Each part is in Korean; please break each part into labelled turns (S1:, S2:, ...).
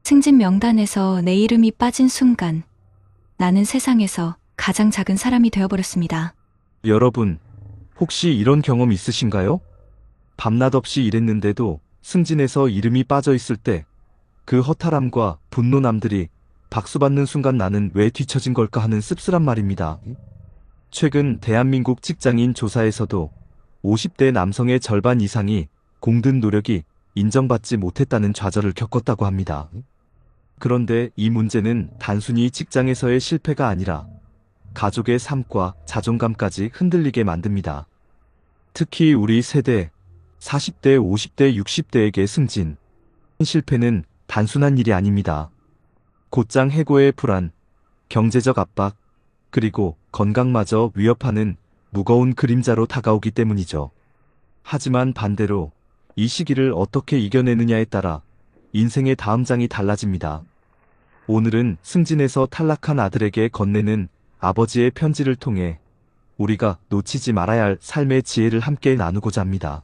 S1: 승진 명단에서 내 이름이 빠진 순간 나는 세상에서 가장 작은 사람이 되어버렸습니다.
S2: 여러분, 혹시 이런 경험 있으신가요? 밤낮 없이 일했는데도 승진해서 이름이 빠져 있을 때 그 허탈함과 분노 남들이 박수받는 순간 나는 왜 뒤처진 걸까 하는 씁쓸한 말입니다. 최근 대한민국 직장인 조사에서도 50대 남성의 절반 이상이 공든 노력이 인정받지 못했다는 좌절을 겪었다고 합니다. 그런데 이 문제는 단순히 직장에서의 실패가 아니라 가족의 삶과 자존감까지 흔들리게 만듭니다. 특히 우리 세대 40대, 50대, 60대에게 승진, 실패는 단순한 일이 아닙니다. 곧장 해고의 불안, 경제적 압박, 그리고 건강마저 위협하는 무거운 그림자로 다가오기 때문이죠. 하지만 반대로 이 시기를 어떻게 이겨내느냐에 따라 인생의 다음 장이 달라집니다. 오늘은 승진에서 탈락한 아들에게 건네는 아버지의 편지를 통해 우리가 놓치지 말아야 할 삶의 지혜를 함께 나누고자 합니다.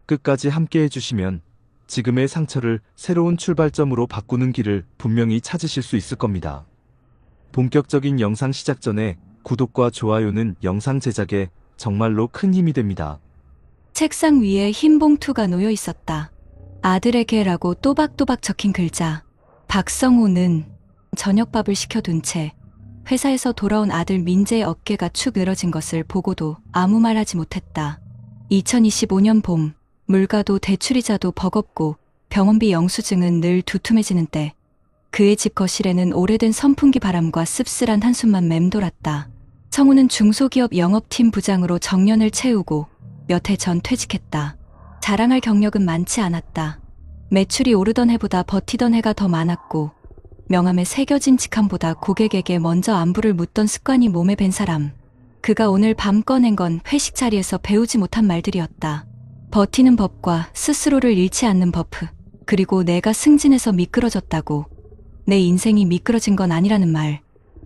S2: 끝까지 함께 해주시면 지금의 상처를 새로운 출발점으로 바꾸는 길을 분명히 찾으실 수 있을 겁니다. 본격적인 영상 시작 전에 구독과 좋아요는 영상 제작에 정말로 큰 힘이 됩니다.
S1: 책상 위에 흰 봉투가 놓여 있었다. 아들에게라고 또박또박 적힌 글자. 박성우는 저녁밥을 시켜둔 채 회사에서 돌아온 아들 민재의 어깨가 축 늘어진 것을 보고도 아무 말 하지 못했다. 2025년 봄, 물가도 대출이자도 버겁고 병원비 영수증은 늘 두툼해지는 때 그의 집 거실에는 오래된 선풍기 바람과 씁쓸한 한숨만 맴돌았다. 성우는 중소기업 영업팀 부장으로 정년을 채우고 몇 해 전 퇴직했다. 자랑할 경력은 많지 않았다. 매출이 오르던 해보다 버티던 해가 더 많았고 명함에 새겨진 직함보다 고객에게 먼저 안부를 묻던 습관이 몸에 밴 사람. 그가 오늘 밤 꺼낸 건 회식 자리에서 배우지 못한 말들이었다. 버티는 법과 스스로를 잃지 않는 법, 그리고 내가 승진해서 미끄러졌다고 내 인생이 미끄러진 건 아니라는 말.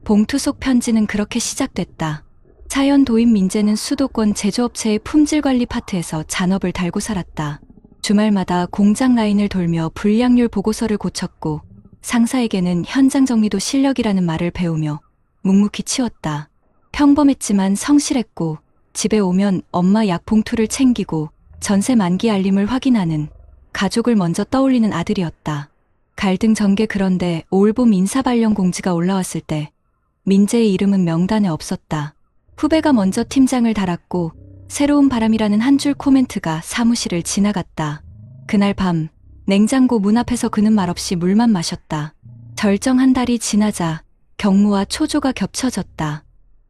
S1: 봉투 속 편지는 그렇게 시작됐다. 사연 도입 민재는 수도권 제조업체의 품질관리 파트에서 잔업을 달고 살았다. 주말마다 공장 라인을 돌며 불량률 보고서를 고쳤고 상사에게는 현장 정리도 실력이라는 말을 배우며 묵묵히 치웠다. 평범했지만 성실했고 집에 오면 엄마 약 봉투를 챙기고 전세 만기 알림을 확인하는 가족을 먼저 떠올리는 아들이었다. 갈등 전개. 그런데 올봄 인사발령 공지가 올라왔을 때 민재의 이름은 명단에 없었다. 후배가 먼저 팀장을 달았고 새로운 바람이라는 한 줄 코멘트가 사무실을 지나갔다. 그날 밤 냉장고 문 앞에서 그는 말없이 물만 마셨다. 절정 한 달이 지나자 경무와 초조가 겹쳐졌다.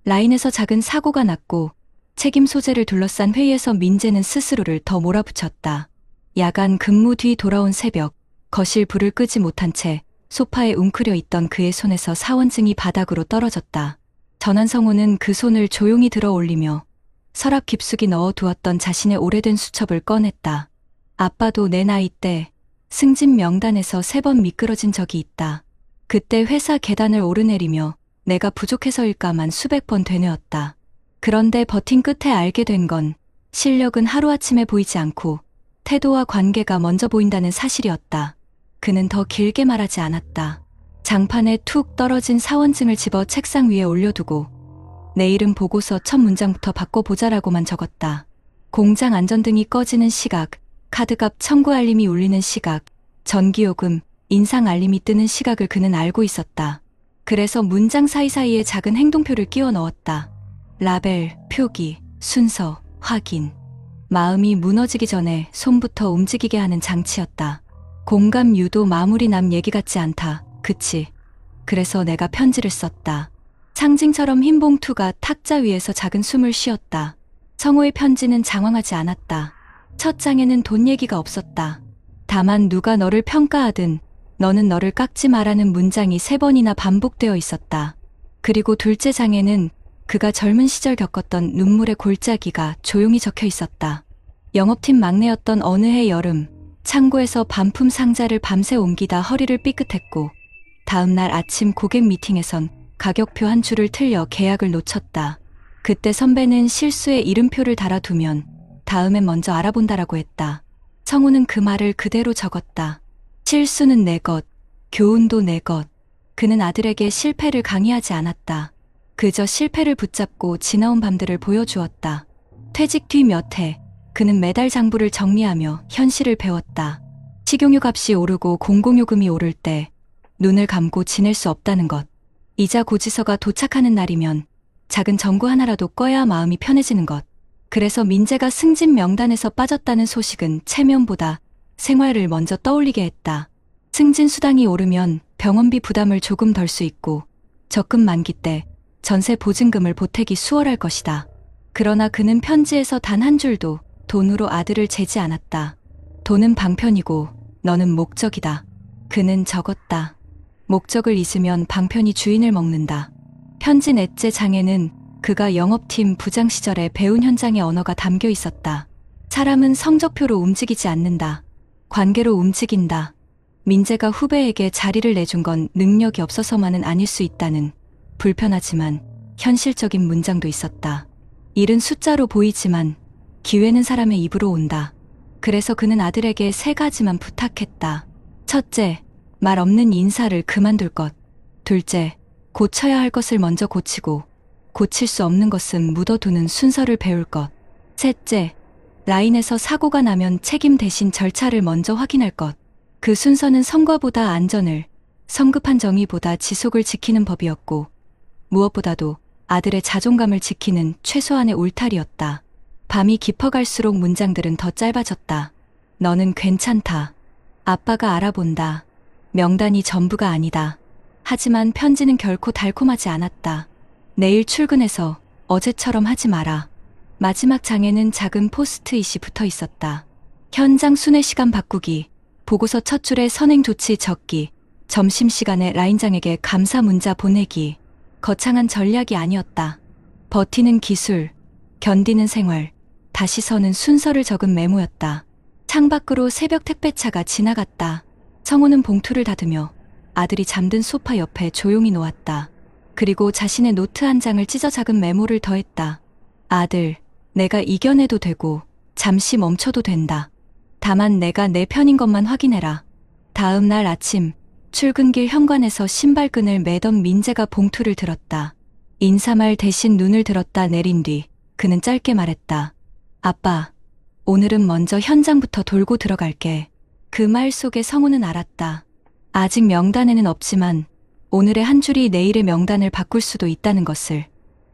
S1: 라인에서 작은 사고가 났고 책임 소재를 둘러싼 회의에서 민재는 스스로를 더 몰아붙였다. 야간 근무 뒤 돌아온 새벽, 거실 불을 끄지 못한 채 소파에 웅크려 있던 그의 손에서 사원증이 바닥으로 떨어졌다. 전한성우는 그 손을 조용히 들어 올리며 서랍 깊숙이 넣어두었던 자신의 오래된 수첩을 꺼냈다. 아빠도 내 나이 때 승진 명단에서 3번 미끄러진 적이 있다. 그때 회사 계단을 오르내리며 내가 부족해서일까만 수백 번 되뇌었다. 그런데 버틴 끝에 알게 된 건 실력은 하루아침에 보이지 않고 태도와 관계가 먼저 보인다는 사실이었다. 그는 더 길게 말하지 않았다. 장판에 툭 떨어진 사원증을 집어 책상 위에 올려두고 내일은 보고서 첫 문장부터 바꿔보자라고만 적었다. 공장 안전등이 꺼지는 시각, 카드값 청구 알림이 울리는 시각, 전기요금, 인상 알림이 뜨는 시각을 그는 알고 있었다. 그래서 문장 사이사이에 작은 행동표를 끼워 넣었다. 라벨, 표기, 순서, 확인. 마음이 무너지기 전에 손부터 움직이게 하는 장치였다. 공감 유도. 마무리 남 얘기 같지 않다. 그치. 그래서 내가 편지를 썼다. 상징처럼 흰 봉투가 탁자 위에서 작은 숨을 쉬었다. 성우의 편지는 장황하지 않았다. 첫 장에는 돈 얘기가 없었다. 다만 누가 너를 평가하든 너는 너를 깎지 마라는 문장이 3번이나 반복되어 있었다. 그리고 둘째 장에는 그가 젊은 시절 겪었던 눈물의 골짜기가 조용히 적혀 있었다. 영업팀 막내였던 어느 해 여름, 창고에서 반품 상자를 밤새 옮기다 허리를 삐끗했고 다음 날 아침 고객 미팅에선 가격표 한 줄을 틀려 계약을 놓쳤다. 그때 선배는 실수에 이름표를 달아두면 다음엔 먼저 알아본다라고 했다. 성우는 그 말을 그대로 적었다. 실수는 내 것, 교훈도 내 것. 그는 아들에게 실패를 강요하지 않았다. 그저 실패를 붙잡고 지나온 밤들을 보여주었다. 퇴직 뒤 몇 해, 그는 매달 장부를 정리하며 현실을 배웠다. 식용유 값이 오르고 공공요금이 오를 때 눈을 감고 지낼 수 없다는 것. 이자 고지서가 도착하는 날이면 작은 정구 하나라도 꺼야 마음이 편해지는 것. 그래서 민재가 승진 명단에서 빠졌다는 소식은 체면보다 생활을 먼저 떠올리게 했다. 승진 수당이 오르면 병원비 부담을 조금 덜 수 있고 적금 만기 때 전세 보증금을 보태기 수월할 것이다. 그러나 그는 편지에서 단 한 줄도 돈으로 아들을 재지 않았다. 돈은 방편이고 너는 목적이다. 그는 적었다. 목적을 잊으면 방편이 주인을 먹는다. 편지 넷째 장에는 그가 영업팀 부장 시절에 배운 현장의 언어가 담겨 있었다. 사람은 성적표로 움직이지 않는다. 관계로 움직인다. 민재가 후배에게 자리를 내준 건 능력이 없어서만은 아닐 수 있다는 불편하지만 현실적인 문장도 있었다. 일은 숫자로 보이지만 기회는 사람의 입으로 온다. 그래서 그는 아들에게 3가지만 부탁했다. 첫째, 말 없는 인사를 그만둘 것. 둘째, 고쳐야 할 것을 먼저 고치고 고칠 수 없는 것은 묻어두는 순서를 배울 것. 셋째, 라인에서 사고가 나면 책임 대신 절차를 먼저 확인할 것. 그 순서는 성과보다 안전을, 성급한 정의보다 지속을 지키는 법이었고 무엇보다도 아들의 자존감을 지키는 최소한의 울타리였다. 밤이 깊어갈수록 문장들은 더 짧아졌다. 너는 괜찮다. 아빠가 알아본다. 명단이 전부가 아니다. 하지만 편지는 결코 달콤하지 않았다. 내일 출근해서 어제처럼 하지 마라. 마지막 장에는 작은 포스트잇이 붙어 있었다. 현장 순회 시간 바꾸기, 보고서 첫 줄에 선행 조치 적기, 점심시간에 라인장에게 감사 문자 보내기. 거창한 전략이 아니었다. 버티는 기술, 견디는 생활, 다시 서는 순서를 적은 메모였다. 창밖으로 새벽 택배차가 지나갔다. 성우는 봉투를 닫으며 아들이 잠든 소파 옆에 조용히 놓았다. 그리고 자신의 노트 한 장을 찢어 작은 메모를 더했다. 아들, 내가 이겨내도 되고 잠시 멈춰도 된다. 다만 내가 내 편인 것만 확인해라. 다음 날 아침 출근길 현관에서 신발끈을 매던 민재가 봉투를 들었다. 인사말 대신 눈을 들었다 내린 뒤 그는 짧게 말했다. 아빠, 오늘은 먼저 현장부터 돌고 들어갈게. 그 말 속에 성우는 알았다. 아직 명단에는 없지만 오늘의 한 줄이 내일의 명단을 바꿀 수도 있다는 것을.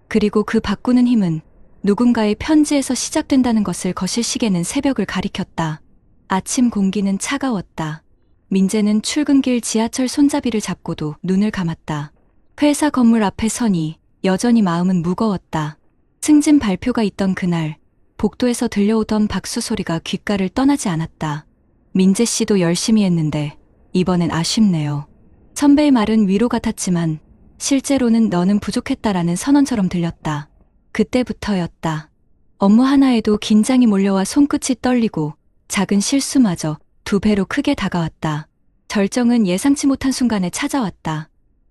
S1: 그리고 그 바꾸는 힘은 누군가의 편지에서 시작된다는 것을 거실 시계는 새벽을 가리켰다. 아침 공기는 차가웠다. 민재는 출근길 지하철 손잡이를 잡고도 눈을 감았다. 회사 건물 앞에 서니 여전히 마음은 무거웠다. 승진 발표가 있던 그날 복도에서 들려오던 박수 소리가 귓가를 떠나지 않았다. 민재 씨도 열심히 했는데 이번엔 아쉽네요. 선배의 말은 위로 같았지만 실제로는 너는 부족했다라는 선언처럼 들렸다. 그때부터였다. 업무 하나에도 긴장이 몰려와 손끝이 떨리고 작은 실수마저 2배로 크게 다가왔다. 절정은 예상치 못한 순간에 찾아왔다.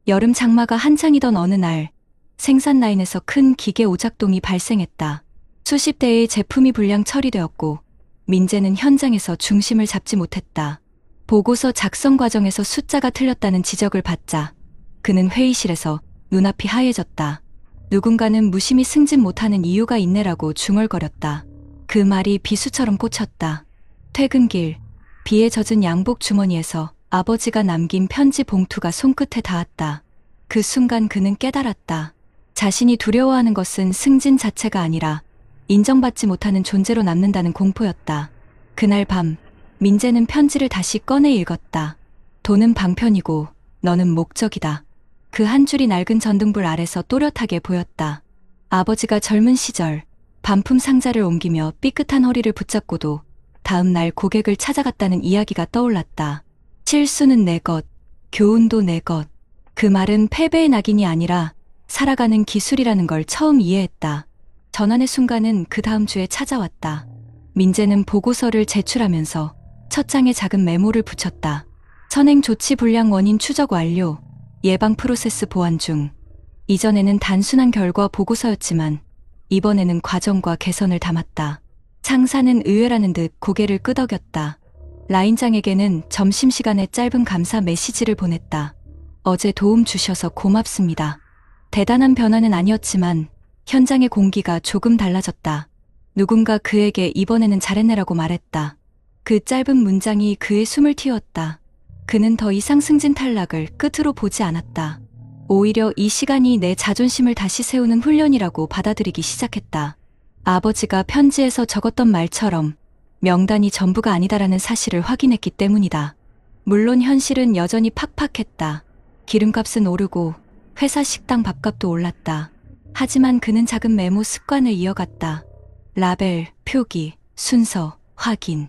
S1: 여름 장마가 한창이던 어느 날 생산 라인에서 큰 기계 오작동이 발생했다. 수십 대의 제품이 불량 처리되었고 민재는 현장에서 중심을 잡지 못했다. 보고서 작성 과정에서 숫자가 틀렸다는 지적을 받자 그는 회의실에서 눈앞이 하얘졌다. 누군가는 무심히 승진 못하는 이유가 있네라고 중얼거렸다. 그 말이 비수처럼 꽂혔다. 퇴근길, 비에 젖은 양복 주머니에서 아버지가 남긴 편지 봉투가 손끝에 닿았다. 그 순간 그는 깨달았다. 자신이 두려워하는 것은 승진 자체가 아니라 인정받지 못하는 존재로 남는다는 공포였다. 그날 밤, 민재는 편지를 다시 꺼내 읽었다. 돈은 방편이고 너는 목적이다. 그 한 줄이 낡은 전등불 아래서 또렷하게 보였다. 아버지가 젊은 시절 반품 상자를 옮기며 삐끗한 허리를 붙잡고도 다음 날 고객을 찾아갔다는 이야기가 떠올랐다. 실수는 내 것, 교훈도 내 것. 그 말은 패배의 낙인이 아니라 살아가는 기술이라는 걸 처음 이해했다. 전환의 순간은 그 다음 주에 찾아왔다. 민재는 보고서를 제출하면서 첫 장에 작은 메모를 붙였다. 선행 조치 불량 원인 추적 완료, 예방 프로세스 보완 중. 이전에는 단순한 결과 보고서였지만 이번에는 과정과 개선을 담았다. 상사는 의외라는 듯 고개를 끄덕였다. 라인장에게는 점심시간에 짧은 감사 메시지를 보냈다. 어제 도움 주셔서 고맙습니다. 대단한 변화는 아니었지만 현장의 공기가 조금 달라졌다. 누군가 그에게 이번에는 잘했네라고 말했다. 그 짧은 문장이 그의 숨을 틔웠다. 그는 더 이상 승진 탈락을 끝으로 보지 않았다. 오히려 이 시간이 내 자존심을 다시 세우는 훈련이라고 받아들이기 시작했다. 아버지가 편지에서 적었던 말처럼 명단이 전부가 아니다라는 사실을 확인했기 때문이다. 물론 현실은 여전히 팍팍했다. 기름값은 오르고 회사 식당 밥값도 올랐다. 하지만 그는 작은 메모 습관을 이어갔다. 라벨, 표기, 순서, 확인.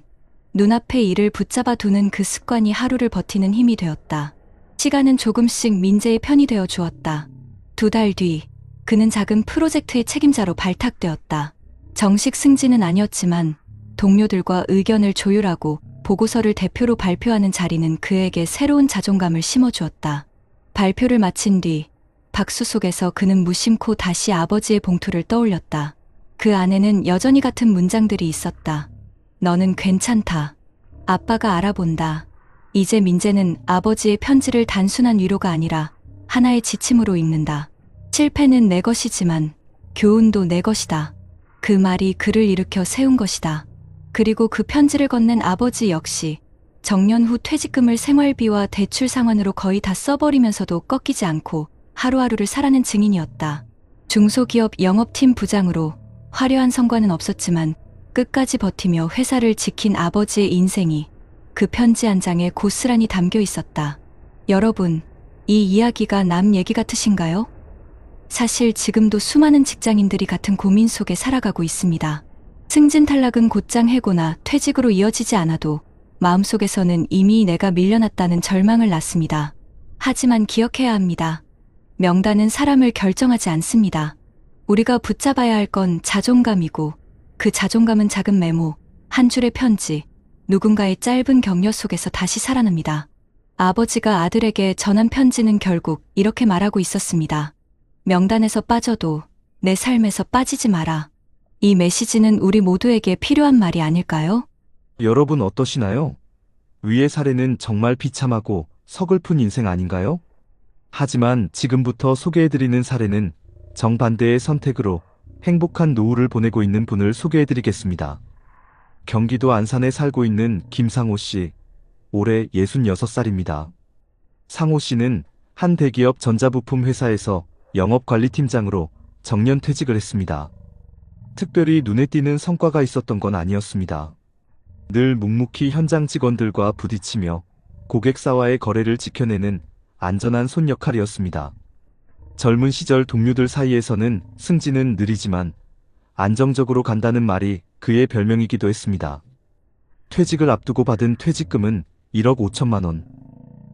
S1: 눈앞에 일을 붙잡아 두는 그 습관이 하루를 버티는 힘이 되었다. 시간은 조금씩 민재의 편이 되어 주었다. 2달 뒤, 그는 작은 프로젝트의 책임자로 발탁되었다. 정식 승진은 아니었지만 동료들과 의견을 조율하고 보고서를 대표로 발표하는 자리는 그에게 새로운 자존감을 심어주었다. 발표를 마친 뒤 박수 속에서 그는 무심코 다시 아버지의 봉투를 떠올렸다. 그 안에는 여전히 같은 문장들이 있었다. 너는 괜찮다. 아빠가 알아본다. 이제 민재는 아버지의 편지를 단순한 위로가 아니라 하나의 지침으로 읽는다. 실패는 내 것이지만 교훈도 내 것이다. 그 말이 그를 일으켜 세운 것이다. 그리고 그 편지를 건넨 아버지 역시 정년 후 퇴직금을 생활비와 대출 상환으로 거의 다 써버리면서도 꺾이지 않고 하루하루를 살아낸 증인이었다. 중소기업 영업팀 부장으로 화려한 성과는 없었지만 끝까지 버티며 회사를 지킨 아버지의 인생이 그 편지 한 장에 고스란히 담겨 있었다. 여러분, 이 이야기가 남 얘기 같으신가요? 사실 지금도 수많은 직장인들이 같은 고민 속에 살아가고 있습니다. 승진 탈락은 곧장 해고나 퇴직으로 이어지지 않아도 마음속에서는 이미 내가 밀려났다는 절망을 낳습니다. 하지만 기억해야 합니다. 명단은 사람을 결정하지 않습니다. 우리가 붙잡아야 할 건 자존감이고 그 자존감은 작은 메모, 한 줄의 편지, 누군가의 짧은 격려 속에서 다시 살아납니다. 아버지가 아들에게 전한 편지는 결국 이렇게 말하고 있었습니다. 명단에서 빠져도 내 삶에서 빠지지 마라. 이 메시지는 우리 모두에게 필요한 말이 아닐까요?
S2: 여러분 어떠시나요? 위의 사례는 정말 비참하고 서글픈 인생 아닌가요? 하지만 지금부터 소개해드리는 사례는 정반대의 선택으로 행복한 노후를 보내고 있는 분을 소개해드리겠습니다. 경기도 안산에 살고 있는 김상호 씨, 올해 66살입니다. 상호 씨는 한 대기업 전자부품 회사에서 영업관리팀장으로 정년 퇴직을 했습니다. 특별히 눈에 띄는 성과가 있었던 건 아니었습니다. 늘 묵묵히 현장 직원들과 부딪히며 고객사와의 거래를 지켜내는 안전한 손 역할이었습니다. 젊은 시절 동료들 사이에서는 승진은 느리지만 안정적으로 간다는 말이 그의 별명이기도 했습니다. 퇴직을 앞두고 받은 퇴직금은 1억 5천만 원.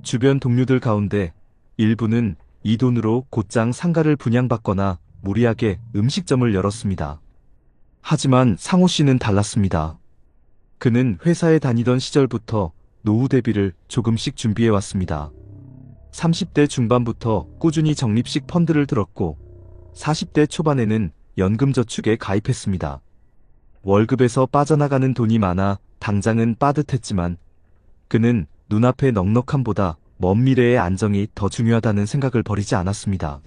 S2: 주변 동료들 가운데 일부는 이 돈으로 곧장 상가를 분양받거나 무리하게 음식점을 열었습니다. 하지만 상호 씨는 달랐습니다. 그는 회사에 다니던 시절부터 노후 대비를 조금씩 준비해왔습니다. 30대 중반부터 꾸준히 적립식 펀드를 들었고 40대 초반에는 연금저축에 가입했습니다. 월급에서 빠져나가는 돈이 많아 당장은 빠듯했지만 그는 눈앞의 넉넉함보다 먼 미래의 안정이 더 중요하다는 생각을 버리지 않았습니다.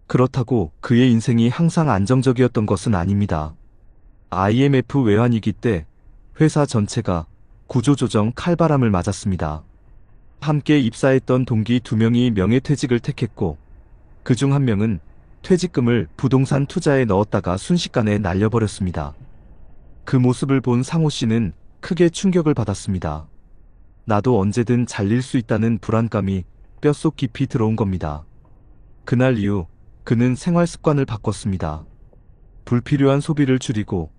S2: 그렇다고 그의 인생이 항상 안정적이었던 것은 아닙니다. IMF 외환위기 때 회사 전체가 구조조정 칼바람을 맞았습니다. 함께 입사했던 동기 2명이 명예퇴직을 택했고 그중 한 명은 퇴직금을 부동산 투자에 넣었다가 순식간에 날려버렸습니다. 그 모습을 본 상호 씨는 크게 충격을 받았습니다. 나도 언제든 잘릴 수 있다는 불안감이 뼛속 깊이 들어온 겁니다. 그날 이후 그는 생활 습관을 바꿨습니다. 불필요한 소비를 줄이고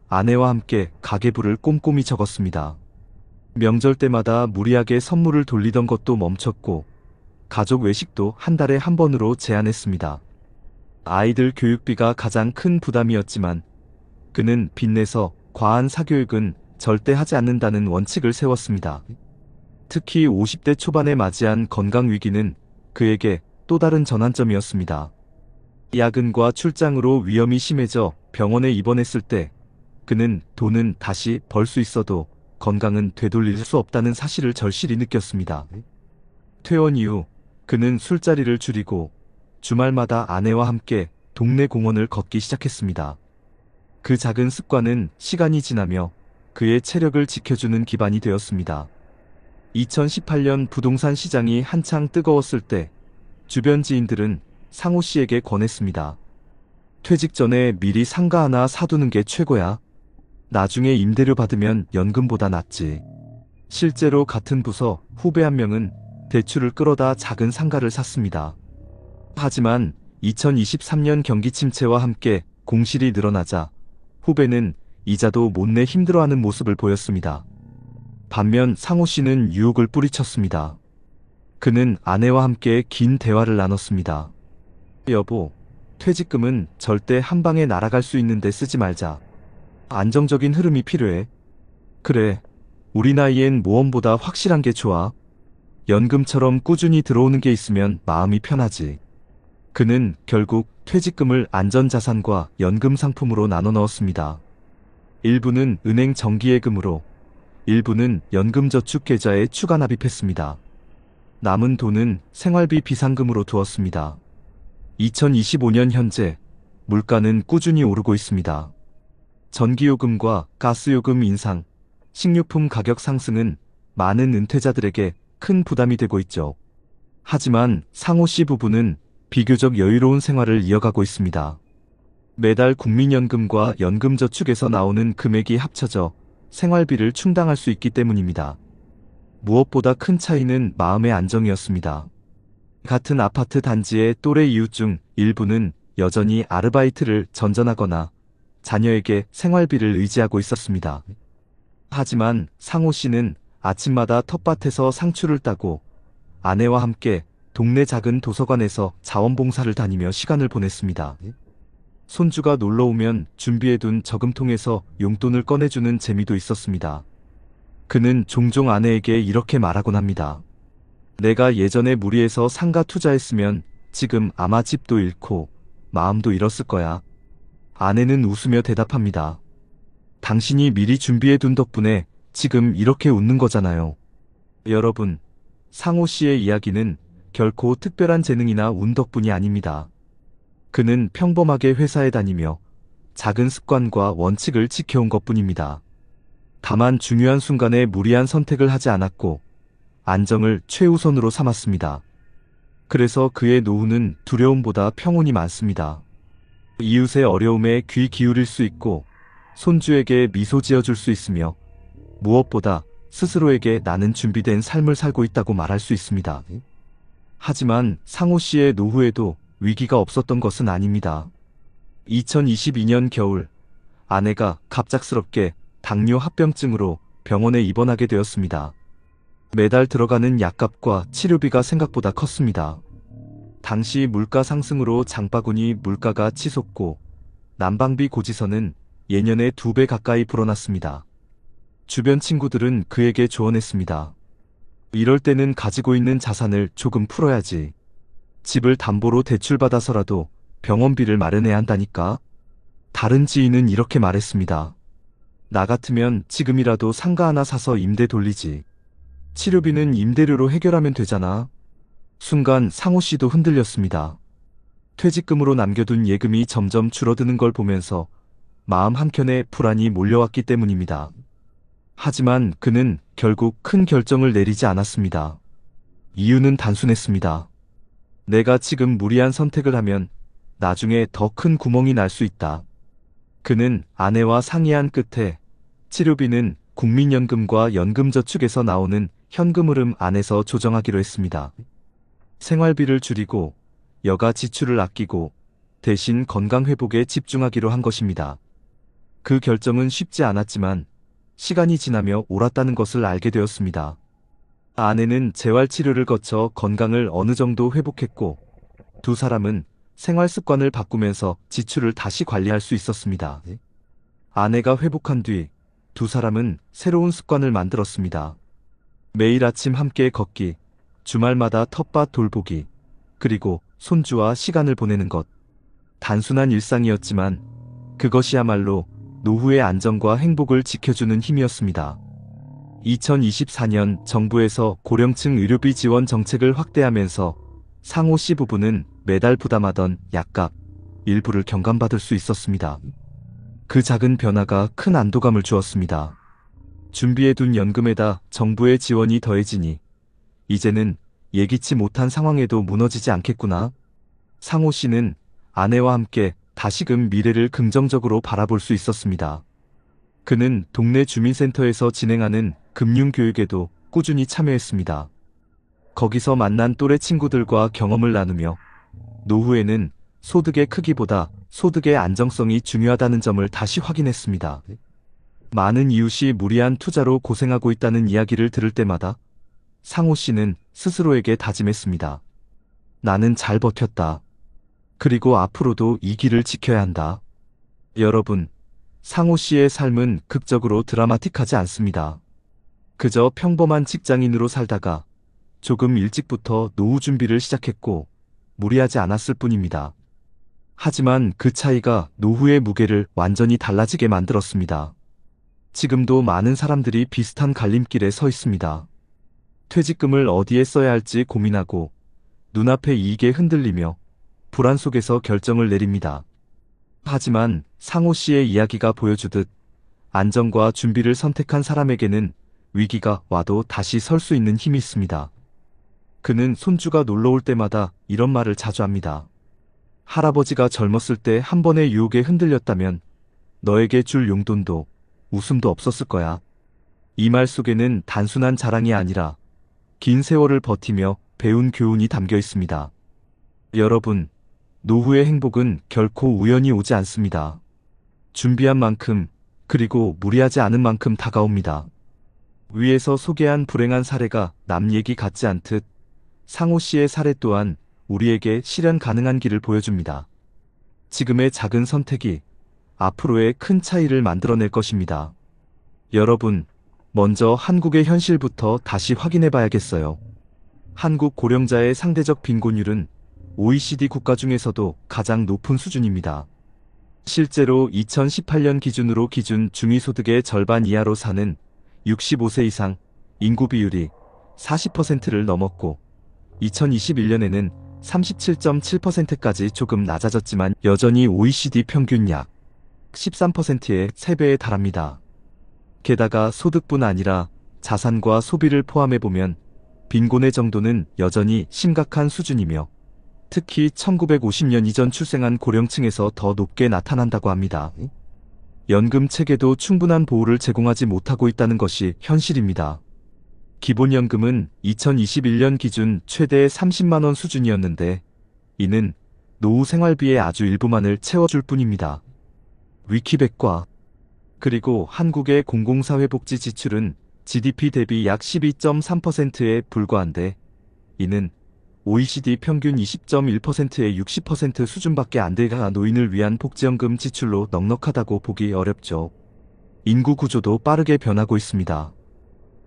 S2: 아내와 함께 가계부를 꼼꼼히 적었습니다. 명절 때마다 무리하게 선물을 돌리던 것도 멈췄고 가족 외식도 한 달에 한 번으로 제한했습니다. 아이들 교육비가 가장 큰 부담이었지만 그는 빚내서 과한 사교육은 절대 하지 않는다는 원칙을 세웠습니다. 특히 50대 초반에 맞이한 건강 위기는 그에게 또 다른 전환점이었습니다. 야근과 출장으로 위험이 심해져 병원에 입원했을 때 그는 돈은 다시 벌 수 있어도 건강은 되돌릴 수 없다는 사실을 절실히 느꼈습니다. 퇴원 이후 그는 술자리를 줄이고 주말마다 아내와 함께 동네 공원을 걷기 시작했습니다. 그 작은 습관은 시간이 지나며 그의 체력을 지켜주는 기반이 되었습니다. 2018년 부동산 시장이 한창 뜨거웠을 때 주변 지인들은 상호 씨에게 권했습니다. 퇴직 전에 미리 상가 하나 사두는 게 최고야. 나중에 임대료 받으면 연금보다 낫지. 실제로 같은 부서 후배 한 명은 대출을 끌어다 작은 상가를 샀습니다. 하지만 2023년 경기 침체와 함께 공실이 늘어나자 후배는 이자도 못 내 힘들어하는 모습을 보였습니다. 반면 상호 씨는 유혹을 뿌리쳤습니다. 그는 아내와 함께 긴 대화를 나눴습니다. 여보, 퇴직금은 절대 한 방에 날아갈 수 있는데 쓰지 말자. 안정적인 흐름이 필요해. 그래, 우리 나이엔 모험보다 확실한 게 좋아. 연금처럼 꾸준히 들어오는 게 있으면 마음이 편하지. 그는 결국 퇴직금을 안전자산과 연금 상품으로 나눠 넣었습니다. 일부는 은행 정기예금으로, 일부는 연금저축계좌에 추가 납입했습니다. 남은 돈은 생활비 비상금으로 두었습니다. 2025년 현재 물가는 꾸준히 오르고 있습니다. 전기요금과 가스요금 인상, 식료품 가격 상승은 많은 은퇴자들에게 큰 부담이 되고 있죠. 하지만 상호 씨 부부는 비교적 여유로운 생활을 이어가고 있습니다. 매달 국민연금과 연금저축에서 나오는 금액이 합쳐져 생활비를 충당할 수 있기 때문입니다. 무엇보다 큰 차이는 마음의 안정이었습니다. 같은 아파트 단지의 또래 이웃 중 일부는 여전히 아르바이트를 전전하거나 자녀에게 생활비를 의지하고 있었습니다. 하지만 상호 씨는 아침마다 텃밭에서 상추를 따고 아내와 함께 동네 작은 도서관에서 자원봉사를 다니며 시간을 보냈습니다. 손주가 놀러오면 준비해둔 저금통에서 용돈을 꺼내주는 재미도 있었습니다. 그는 종종 아내에게 이렇게 말하곤 합니다. 내가 예전에 무리해서 상가 투자했으면 지금 아마 집도 잃고 마음도 잃었을 거야. 아내는 웃으며 대답합니다. 당신이 미리 준비해둔 덕분에 지금 이렇게 웃는 거잖아요. 여러분, 상호 씨의 이야기는 결코 특별한 재능이나 운 덕분이 아닙니다. 그는 평범하게 회사에 다니며 작은 습관과 원칙을 지켜온 것뿐입니다. 다만 중요한 순간에 무리한 선택을 하지 않았고 안정을 최우선으로 삼았습니다. 그래서 그의 노후는 두려움보다 평온이 많습니다. 이웃의 어려움에 귀 기울일 수 있고 손주에게 미소 지어줄 수 있으며 무엇보다 스스로에게 나는 준비된 삶을 살고 있다고 말할 수 있습니다. 하지만 상호 씨의 노후에도 위기가 없었던 것은 아닙니다. 2022년 겨울 아내가 갑작스럽게 당뇨 합병증으로 병원에 입원하게 되었습니다. 매달 들어가는 약값과 치료비가 생각보다 컸습니다. 당시 물가 상승으로 장바구니 물가가 치솟고 난방비 고지서는 예년에 2배 가까이 불어났습니다. 주변 친구들은 그에게 조언했습니다. 이럴 때는 가지고 있는 자산을 조금 풀어야지. 집을 담보로 대출받아서라도 병원비를 마련해야 한다니까. 다른 지인은 이렇게 말했습니다. 나 같으면 지금이라도 상가 하나 사서 임대 돌리지. 치료비는 임대료로 해결하면 되잖아. 순간 상호 씨도 흔들렸습니다. 퇴직금으로 남겨둔 예금이 점점 줄어드는 걸 보면서 마음 한켠에 불안이 몰려왔기 때문입니다. 하지만 그는 결국 큰 결정을 내리지 않았습니다. 이유는 단순했습니다. 내가 지금 무리한 선택을 하면 나중에 더 큰 구멍이 날 수 있다. 그는 아내와 상의한 끝에 치료비는 국민연금과 연금저축에서 나오는 현금 흐름 안에서 조정하기로 했습니다. 생활비를 줄이고 여가 지출을 아끼고 대신 건강 회복에 집중하기로 한 것입니다. 그 결정은 쉽지 않았지만 시간이 지나며 옳았다는 것을 알게 되었습니다. 아내는 재활치료를 거쳐 건강을 어느 정도 회복했고 두 사람은 생활 습관을 바꾸면서 지출을 다시 관리할 수 있었습니다. 아내가 회복한 뒤 두 사람은 새로운 습관을 만들었습니다. 매일 아침 함께 걷기, 주말마다 텃밭 돌보기, 그리고 손주와 시간을 보내는 것. 단순한 일상이었지만 그것이야말로 노후의 안정과 행복을 지켜주는 힘이었습니다. 2024년 정부에서 고령층 의료비 지원 정책을 확대하면서 상호 씨 부부는 매달 부담하던 약값 일부를 경감받을 수 있었습니다. 그 작은 변화가 큰 안도감을 주었습니다. 준비해둔 연금에다 정부의 지원이 더해지니 이제는 예기치 못한 상황에도 무너지지 않겠구나. 상호 씨는 아내와 함께 다시금 미래를 긍정적으로 바라볼 수 있었습니다. 그는 동네 주민센터에서 진행하는 금융교육에도 꾸준히 참여했습니다. 거기서 만난 또래 친구들과 경험을 나누며 노후에는 소득의 크기보다 소득의 안정성이 중요하다는 점을 다시 확인했습니다. 많은 이웃이 무리한 투자로 고생하고 있다는 이야기를 들을 때마다 상호 씨는 스스로에게 다짐했습니다. 나는 잘 버텼다. 그리고 앞으로도 이 길을 지켜야 한다. 여러분, 상호 씨의 삶은 극적으로 드라마틱하지 않습니다. 그저 평범한 직장인으로 살다가 조금 일찍부터 노후 준비를 시작했고 무리하지 않았을 뿐입니다. 하지만 그 차이가 노후의 무게를 완전히 달라지게 만들었습니다. 지금도 많은 사람들이 비슷한 갈림길에 서 있습니다. 퇴직금을 어디에 써야 할지 고민하고 눈앞의 이익에 흔들리며 불안 속에서 결정을 내립니다. 하지만 상호 씨의 이야기가 보여주듯 안정과 준비를 선택한 사람에게는 위기가 와도 다시 설 수 있는 힘이 있습니다. 그는 손주가 놀러 올 때마다 이런 말을 자주 합니다. 할아버지가 젊었을 때 한 번의 유혹에 흔들렸다면 너에게 줄 용돈도 웃음도 없었을 거야. 이 말 속에는 단순한 자랑이 아니라 긴 세월을 버티며 배운 교훈이 담겨 있습니다. 여러분, 노후의 행복은 결코 우연히 오지 않습니다. 준비한 만큼, 그리고 무리하지 않은 만큼 다가옵니다. 위에서 소개한 불행한 사례가 남 얘기 같지 않듯 상호 씨의 사례 또한 우리에게 실현 가능한 길을 보여줍니다. 지금의 작은 선택이 앞으로의 큰 차이를 만들어낼 것입니다. 여러분, 먼저 한국의 현실부터 다시 확인해 봐야겠어요. 한국 고령자의 상대적 빈곤율은 OECD 국가 중에서도 가장 높은 수준입니다. 실제로 2018년 기준으로 기준 중위소득의 절반 이하로 사는 65세 이상 인구 비율이 40%를 넘었고 2021년에는 37.7%까지 조금 낮아졌지만 여전히 OECD 평균 약 13%의 3배에 달합니다. 게다가 소득뿐 아니라 자산과 소비를 포함해보면 빈곤의 정도는 여전히 심각한 수준이며 특히 1950년 이전 출생한 고령층에서 더 높게 나타난다고 합니다. 연금 체계도 충분한 보호를 제공하지 못하고 있다는 것이 현실입니다. 기본연금은 2021년 기준 최대 30만원 수준이었는데 이는 노후 생활비의 아주 일부만을 채워줄 뿐입니다. 위키백과 그리고 한국의 공공사회복지 지출은 GDP 대비 약 12.3%에 불과한데 이는 OECD 평균 20.1%의 60% 수준밖에 안 되가 노인을 위한 복지연금 지출로 넉넉하다고 보기 어렵죠. 인구 구조도 빠르게 변하고 있습니다.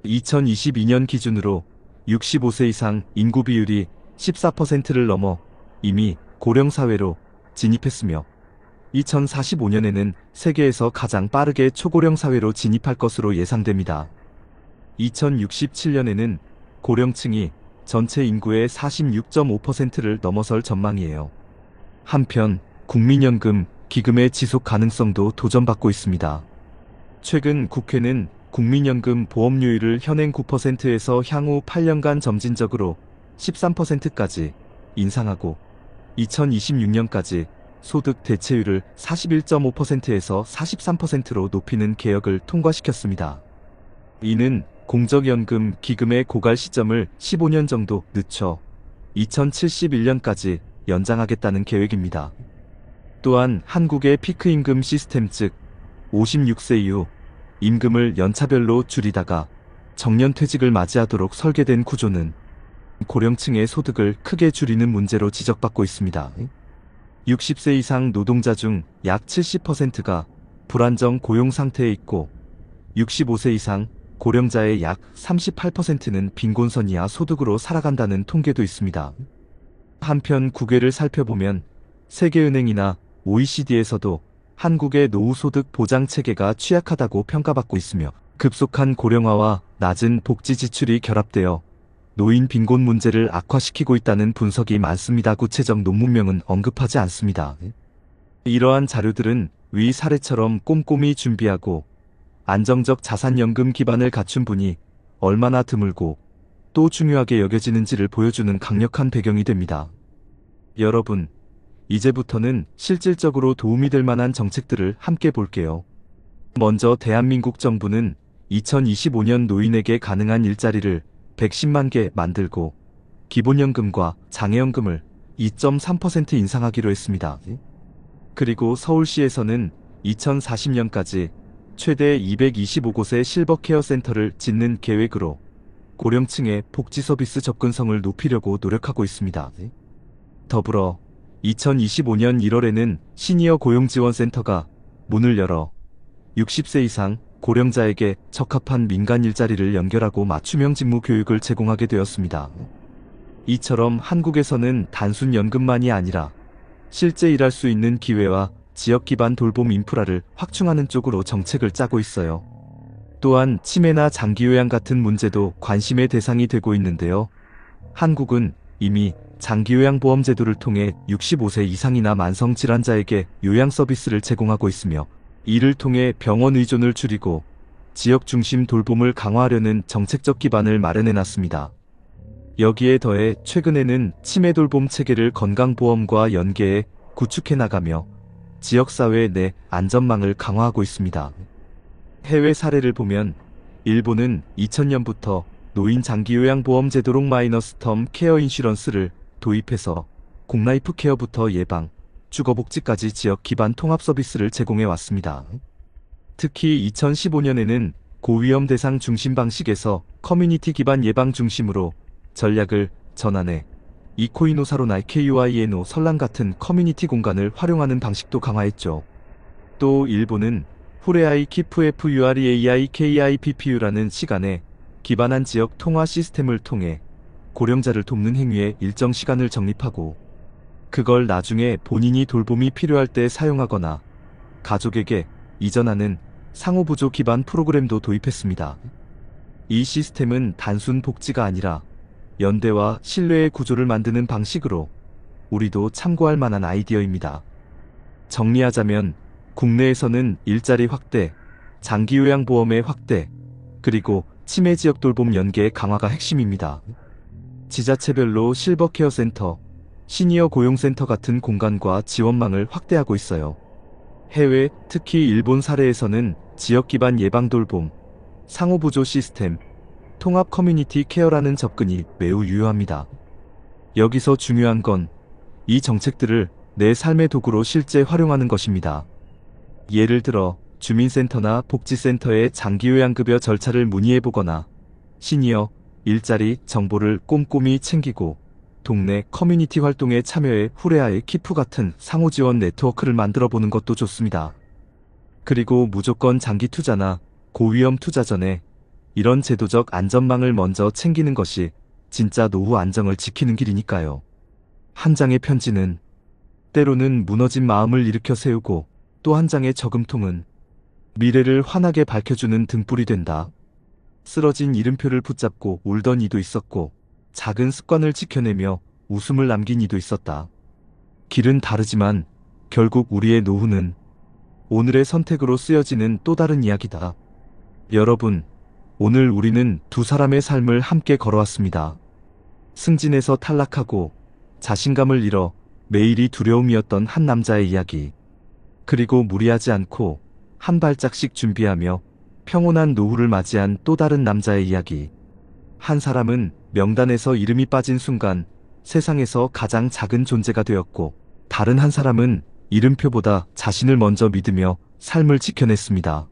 S2: 2022년 기준으로 65세 이상 인구 비율이 14%를 넘어 이미 고령사회로 진입했으며 2045년에는 세계에서 가장 빠르게 초고령 사회로 진입할 것으로 예상됩니다. 2067년에는 고령층이 전체 인구의 46.5%를 넘어설 전망이에요. 한편 국민연금 기금의 지속 가능성도 도전받고 있습니다. 최근 국회는 국민연금 보험료율을 현행 9%에서 향후 8년간 점진적으로 13%까지 인상하고 2026년까지 소득 대체율을 41.5%에서 43%로 높이는 개혁을 통과시켰습니다. 이는 공적연금 기금의 고갈 시점을 15년 정도 늦춰 2071년까지 연장하겠다는 계획입니다. 또한 한국의 피크임금 시스템 즉 56세 이후 임금을 연차별로 줄이다가 정년퇴직을 맞이하도록 설계된 구조는 고령층의 소득을 크게 줄이는 문제로 지적받고 있습니다. 60세 이상 노동자 중 약 70%가 불안정 고용 상태에 있고 65세 이상 고령자의 약 38%는 빈곤선 이하 소득으로 살아간다는 통계도 있습니다. 한편 국외를 살펴보면 세계은행이나 OECD에서도 한국의 노후소득 보장 체계가 취약하다고 평가받고 있으며 급속한 고령화와 낮은 복지 지출이 결합되어 노인 빈곤 문제를 악화시키고 있다는 분석이 많습니다. 구체적 논문명은 언급하지 않습니다. 이러한 자료들은 위 사례처럼 꼼꼼히 준비하고 안정적 자산연금 기반을 갖춘 분이 얼마나 드물고 또 중요하게 여겨지는지를 보여주는 강력한 배경이 됩니다. 여러분, 이제부터는 실질적으로 도움이 될 만한 정책들을 함께 볼게요. 먼저 대한민국 정부는 2025년 노인에게 가능한 일자리를 110만 개 만들고 기본연금과 장애연금을 2.3% 인상하기로 했습니다. 그리고 서울시에서는 2040년까지 최대 225곳의 실버케어 센터를 짓는 계획으로 고령층의 복지 서비스 접근성을 높이려고 노력하고 있습니다. 더불어 2025년 1월에는 시니어 고용지원센터가 문을 열어 60세 이상 고령자에게 적합한 민간 일자리를 연결하고 맞춤형 직무 교육을 제공하게 되었습니다. 이처럼 한국에서는 단순 연금만이 아니라 실제 일할 수 있는 기회와 지역 기반 돌봄 인프라를 확충하는 쪽으로 정책을 짜고 있어요. 또한 치매나 장기요양 같은 문제도 관심의 대상이 되고 있는데요. 한국은 이미 장기요양보험 제도를 통해 65세 이상이나 만성질환자에게 요양 서비스를 제공하고 있으며 이를 통해 병원 의존을 줄이고 지역 중심 돌봄을 강화하려는 정책적 기반을 마련해놨습니다. 여기에 더해 최근에는 치매 돌봄 체계를 건강보험과 연계해 구축해 나가며 지역사회 내 안전망을 강화하고 있습니다. 해외 사례를 보면 일본은 2000년부터 노인 장기요양보험 제도록 마이너스 텀 케어 인슈런스를 도입해서 공라이프 케어부터 예방, 주거복지까지 지역 기반 통합 서비스를 제공해 왔습니다. 특히 2015년에는 고위험 대상 중심 방식에서 커뮤니티 기반 예방 중심으로 전략을 전환해 이코이노사로나 KUINO 설랑 같은 커뮤니티 공간을 활용하는 방식도 강화했죠. 또 일본은 후레아이 키프 FUREAI KIPPU라는 시간에 기반한 지역 통화 시스템을 통해 고령자를 돕는 행위에 일정 시간을 적립하고 그걸 나중에 본인이 돌봄이 필요할 때 사용하거나 가족에게 이전하는 상호부조 기반 프로그램도 도입했습니다. 이 시스템은 단순 복지가 아니라 연대와 신뢰의 구조를 만드는 방식으로 우리도 참고할 만한 아이디어입니다. 정리하자면 국내에서는 일자리 확대, 장기요양보험의 확대, 그리고 치매 지역 돌봄 연계 강화가 핵심입니다. 지자체별로 실버케어 센터, 시니어 고용센터 같은 공간과 지원망을 확대하고 있어요. 해외, 특히 일본 사례에서는 지역 기반 예방 돌봄, 상호부조 시스템, 통합 커뮤니티 케어라는 접근이 매우 유효합니다. 여기서 중요한 건 이 정책들을 내 삶의 도구로 실제 활용하는 것입니다. 예를 들어 주민센터나 복지센터의 장기요양급여 절차를 문의해보거나 시니어, 일자리 정보를 꼼꼼히 챙기고 동네 커뮤니티 활동에 참여해 후레아의 키프 같은 상호지원 네트워크를 만들어보는 것도 좋습니다. 그리고 무조건 장기 투자나 고위험 투자 전에 이런 제도적 안전망을 먼저 챙기는 것이 진짜 노후 안정을 지키는 길이니까요. 한 장의 편지는 때로는 무너진 마음을 일으켜 세우고 또 한 장의 저금통은 미래를 환하게 밝혀주는 등불이 된다. 쓰러진 이름표를 붙잡고 울던 이도 있었고 작은 습관을 지켜내며 웃음을 남긴 이도 있었다. 길은 다르지만 결국 우리의 노후는 오늘의 선택으로 쓰여지는 또 다른 이야기다. 여러분, 오늘 우리는 두 사람의 삶을 함께 걸어왔습니다. 승진에서 탈락하고 자신감을 잃어 매일이 두려움이었던 한 남자의 이야기. 그리고 무리하지 않고 한 발짝씩 준비하며 평온한 노후를 맞이한 또 다른 남자의 이야기. 한 사람은 명단에서 이름이 빠진 순간 세상에서 가장 작은 존재가 되었고 다른 한 사람은 이름표보다 자신을 먼저 믿으며 삶을 지켜냈습니다.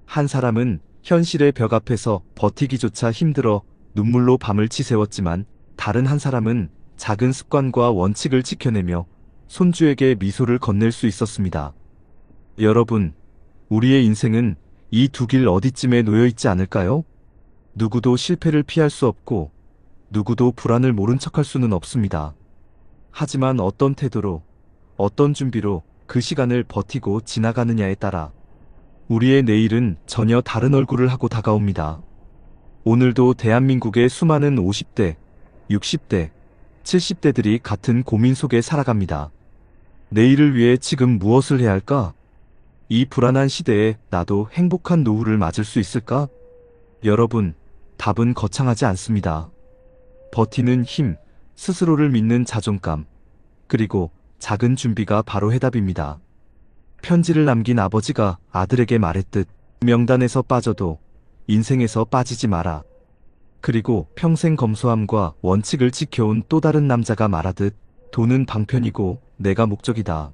S2: 한 사람은 현실의 벽 앞에서 버티기조차 힘들어 눈물로 밤을 치새웠지만 다른 한 사람은 작은 습관과 원칙을 지켜내며 손주에게 미소를 건넬 수 있었습니다. 여러분, 우리의 인생은 이 두 길 어디쯤에 놓여 있지 않을까요? 누구도 실패를 피할 수 없고 누구도 불안을 모른 척할 수는 없습니다. 하지만 어떤 태도로, 어떤 준비로 그 시간을 버티고 지나가느냐에 따라 우리의 내일은 전혀 다른 얼굴을 하고 다가옵니다. 오늘도 대한민국의 수많은 50대, 60대, 70대들이 같은 고민 속에 살아갑니다. 내일을 위해 지금 무엇을 해야 할까? 이 불안한 시대에 나도 행복한 노후를 맞을 수 있을까? 여러분, 답은 거창하지 않습니다. 버티는 힘, 스스로를 믿는 자존감, 그리고 작은 준비가 바로 해답입니다. 편지를 남긴 아버지가 아들에게 말했듯 명단에서 빠져도 인생에서 빠지지 마라. 그리고 평생 검소함과 원칙을 지켜온 또 다른 남자가 말하듯 돈은 방편이고 내가 목적이다.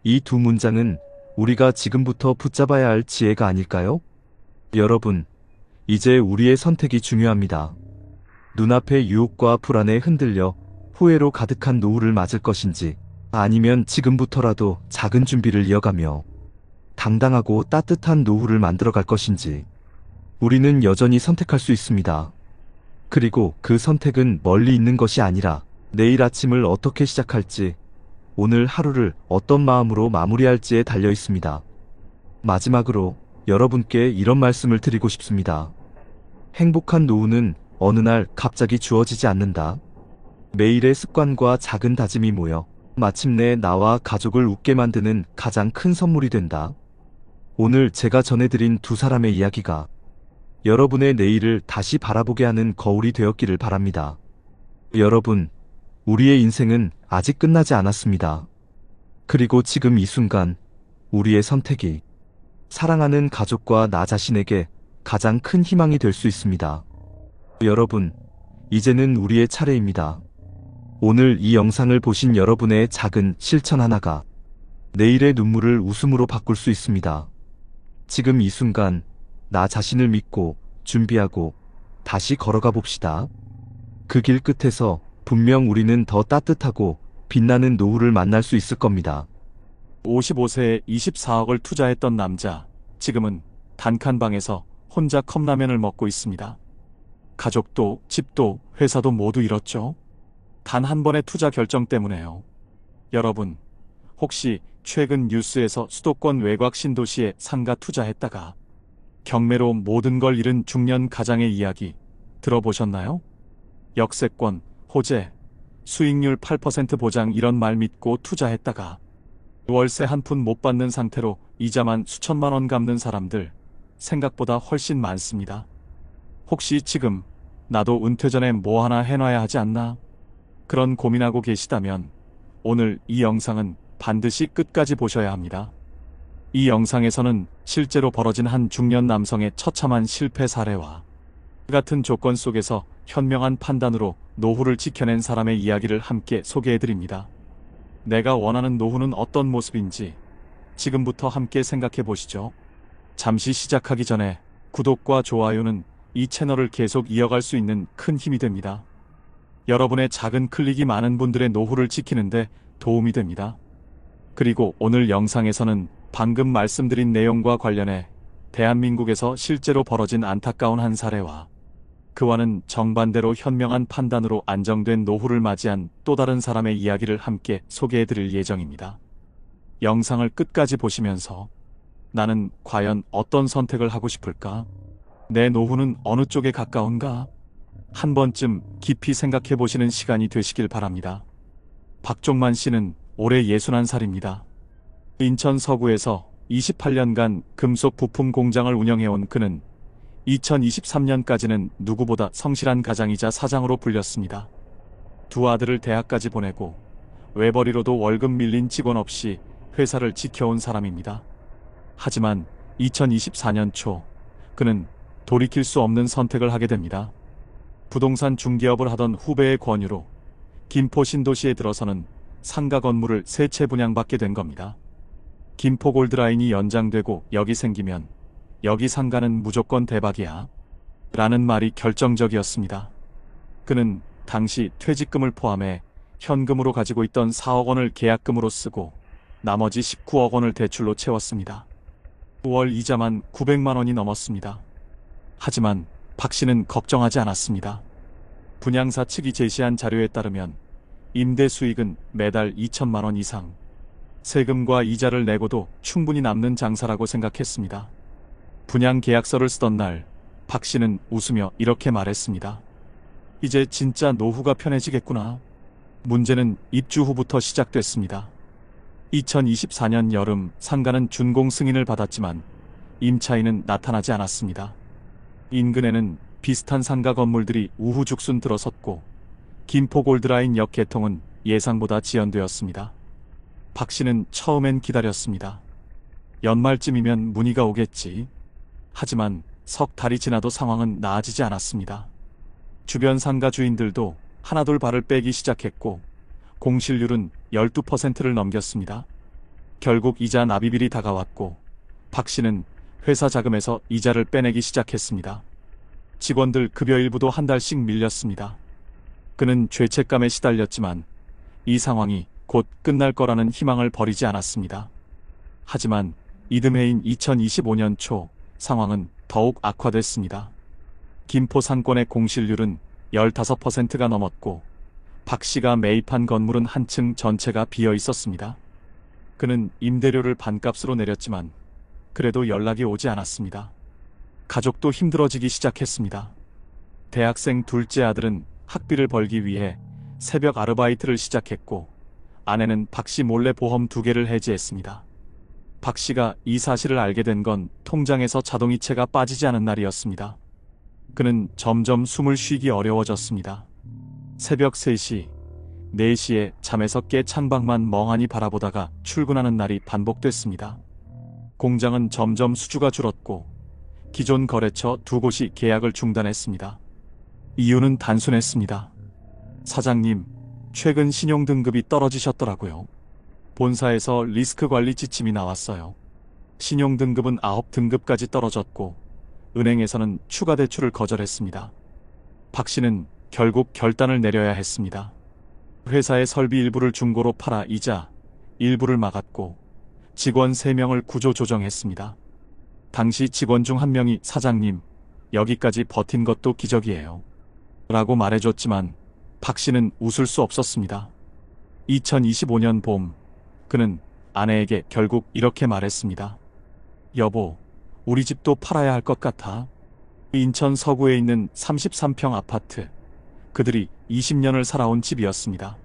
S2: 이 두 문장은 우리가 지금부터 붙잡아야 할 지혜가 아닐까요? 여러분, 이제 우리의 선택이 중요합니다. 눈앞의 유혹과 불안에 흔들려 후회로 가득한 노후를 맞을 것인지, 아니면 지금부터라도 작은 준비를 이어가며 당당하고 따뜻한 노후를 만들어갈 것인지, 우리는 여전히 선택할 수 있습니다. 그리고 그 선택은 멀리 있는 것이 아니라 내일 아침을 어떻게 시작할지, 오늘 하루를 어떤 마음으로 마무리할지에 달려 있습니다. 마지막으로 여러분께 이런 말씀을 드리고 싶습니다. 행복한 노후는 어느 날 갑자기 주어지지 않는다. 매일의 습관과 작은 다짐이 모여 마침내 나와 가족을 웃게 만드는 가장 큰 선물이 된다. 오늘 제가 전해드린 두 사람의 이야기가 여러분의 내일을 다시 바라보게 하는 거울이 되었기를 바랍니다. 여러분, 우리의 인생은 아직 끝나지 않았습니다. 그리고 지금 이 순간, 우리의 선택이 사랑하는 가족과 나 자신에게 가장 큰 희망이 될 수 있습니다. 여러분, 이제는 우리의 차례입니다. 오늘 이 영상을 보신 여러분의 작은 실천 하나가 내일의 눈물을 웃음으로 바꿀 수 있습니다. 지금 이 순간, 나 자신을 믿고 준비하고 다시 걸어가 봅시다. 그 길 끝에서 분명 우리는 더 따뜻하고 빛나는 노후를 만날 수 있을 겁니다.
S3: 55세에 24억을 투자했던 남자, 지금은 단칸방에서 혼자 컵라면을 먹고 있습니다. 가족도 집도 회사도 모두 잃었죠. 단 한 번의 투자 결정 때문에요. 여러분, 혹시 최근 뉴스에서 수도권 외곽 신도시에 상가 투자했다가 경매로 모든 걸 잃은 중년 가장의 이야기 들어보셨나요? 역세권, 호재, 수익률 8% 보장 이런 말 믿고 투자했다가 월세 한 푼 못 받는 상태로 이자만 수천만 원 갚는 사람들 생각보다 훨씬 많습니다. 혹시 지금 나도 은퇴 전에 뭐 하나 해놔야 하지 않나? 그런 고민하고 계시다면 오늘 이 영상은 반드시 끝까지 보셔야 합니다. 이 영상에서는 실제로 벌어진 한 중년 남성의 처참한 실패 사례와 같은 조건 속에서 현명한 판단으로 노후를 지켜낸 사람의 이야기를 함께 소개해드립니다. 내가 원하는 노후는 어떤 모습인지 지금부터 함께 생각해 보시죠. 잠시 시작하기 전에 구독과 좋아요는 이 채널을 계속 이어갈 수 있는 큰 힘이 됩니다. 여러분의 작은 클릭이 많은 분들의 노후를 지키는데 도움이 됩니다. 그리고 오늘 영상에서는 방금 말씀드린 내용과 관련해 대한민국에서 실제로 벌어진 안타까운 한 사례와 그와는 정반대로 현명한 판단으로 안정된 노후를 맞이한 또 다른 사람의 이야기를 함께 소개해드릴 예정입니다. 영상을 끝까지 보시면서 나는 과연 어떤 선택을 하고 싶을까? 내 노후는 어느 쪽에 가까운가? 한 번쯤 깊이 생각해 보시는 시간이 되시길 바랍니다. 박종만 씨는 올해 61살입니다. 인천 서구에서 28년간 금속 부품 공장을 운영해온 그는 2023년까지는 누구보다 성실한 가장이자 사장으로 불렸습니다. 두 아들을 대학까지 보내고 외벌이로도 월급 밀린 직원 없이 회사를 지켜온 사람입니다. 하지만 2024년 초 그는 돌이킬 수 없는 선택을 하게 됩니다. 부동산 중개업을 하던 후배의 권유로 김포 신도시에 들어서는 상가 건물을 세 채 분양받게 된 겁니다. 김포 골드라인이 연장되고 여기 생기면 여기 상가는 무조건 대박이야 라는 말이 결정적이었습니다. 그는 당시 퇴직금을 포함해 현금으로 가지고 있던 4억 원을 계약금으로 쓰고 나머지 19억 원을 대출로 채웠습니다. 월 이자만 900만 원이 넘었습니다. 하지만 박 씨는 걱정하지 않았습니다. 분양사 측이 제시한 자료에 따르면 임대 수익은 매달 2천만 원 이상, 세금과 이자를 내고도 충분히 남는 장사라고 생각했습니다. 분양 계약서를 쓰던 날, 박 씨는 웃으며 이렇게 말했습니다. 이제 진짜 노후가 편해지겠구나. 문제는 입주 후부터 시작됐습니다. 2024년 여름 상가는 준공 승인을 받았지만 임차인은 나타나지 않았습니다. 인근에는 비슷한 상가 건물들이 우후죽순 들어섰고 김포 골드라인역 개통은 예상보다 지연되었습니다. 박 씨는 처음엔 기다렸습니다. 연말쯤이면 문의가 오겠지. 하지만 석 달이 지나도 상황은 나아지지 않았습니다. 주변 상가 주인들도 하나둘 발을 빼기 시작했고 공실률은 12%를 넘겼습니다. 결국 이자 납입일이 다가왔고 박 씨는 회사 자금에서 이자를 빼내기 시작했습니다. 직원들 급여 일부도 한 달씩 밀렸습니다. 그는 죄책감에 시달렸지만 이 상황이 곧 끝날 거라는 희망을 버리지 않았습니다. 하지만 이듬해인 2025년 초 상황은 더욱 악화됐습니다. 김포 상권의 공실률은 15%가 넘었고 박 씨가 매입한 건물은 한층 전체가 비어 있었습니다. 그는 임대료를 반값으로 내렸지만 그래도 연락이 오지 않았습니다. 가족도 힘들어지기 시작했습니다. 대학생 둘째 아들은 학비를 벌기 위해 새벽 아르바이트를 시작했고 아내는 박 씨 몰래 보험 2개를 해지했습니다. 박 씨가 이 사실을 알게 된 건 통장에서 자동이체가 빠지지 않은 날이었습니다. 그는 점점 숨을 쉬기 어려워졌습니다. 새벽 3시, 4시에 잠에서 깨 창밖만 멍하니 바라보다가 출근하는 날이 반복됐습니다. 공장은 점점 수주가 줄었고 기존 거래처 2곳이 계약을 중단했습니다. 이유는 단순했습니다. 사장님, 최근 신용등급이 떨어지셨더라고요. 본사에서 리스크 관리 지침이 나왔어요. 신용등급은 9등급까지 떨어졌고 은행에서는 추가 대출을 거절했습니다. 박 씨는 결국 결단을 내려야 했습니다. 회사의 설비 일부를 중고로 팔아 이자 일부를 막았고 직원 3명을 구조조정했습니다. 당시 직원 중 한 명이 사장님, 여기까지 버틴 것도 기적이에요. 라고 말해줬지만 박 씨는 웃을 수 없었습니다. 2025년 봄, 그는 아내에게 결국 이렇게 말했습니다. 여보, 우리 집도 팔아야 할 것 같아. 인천 서구에 있는 33평 아파트. 그들이 20년을 살아온 집이었습니다.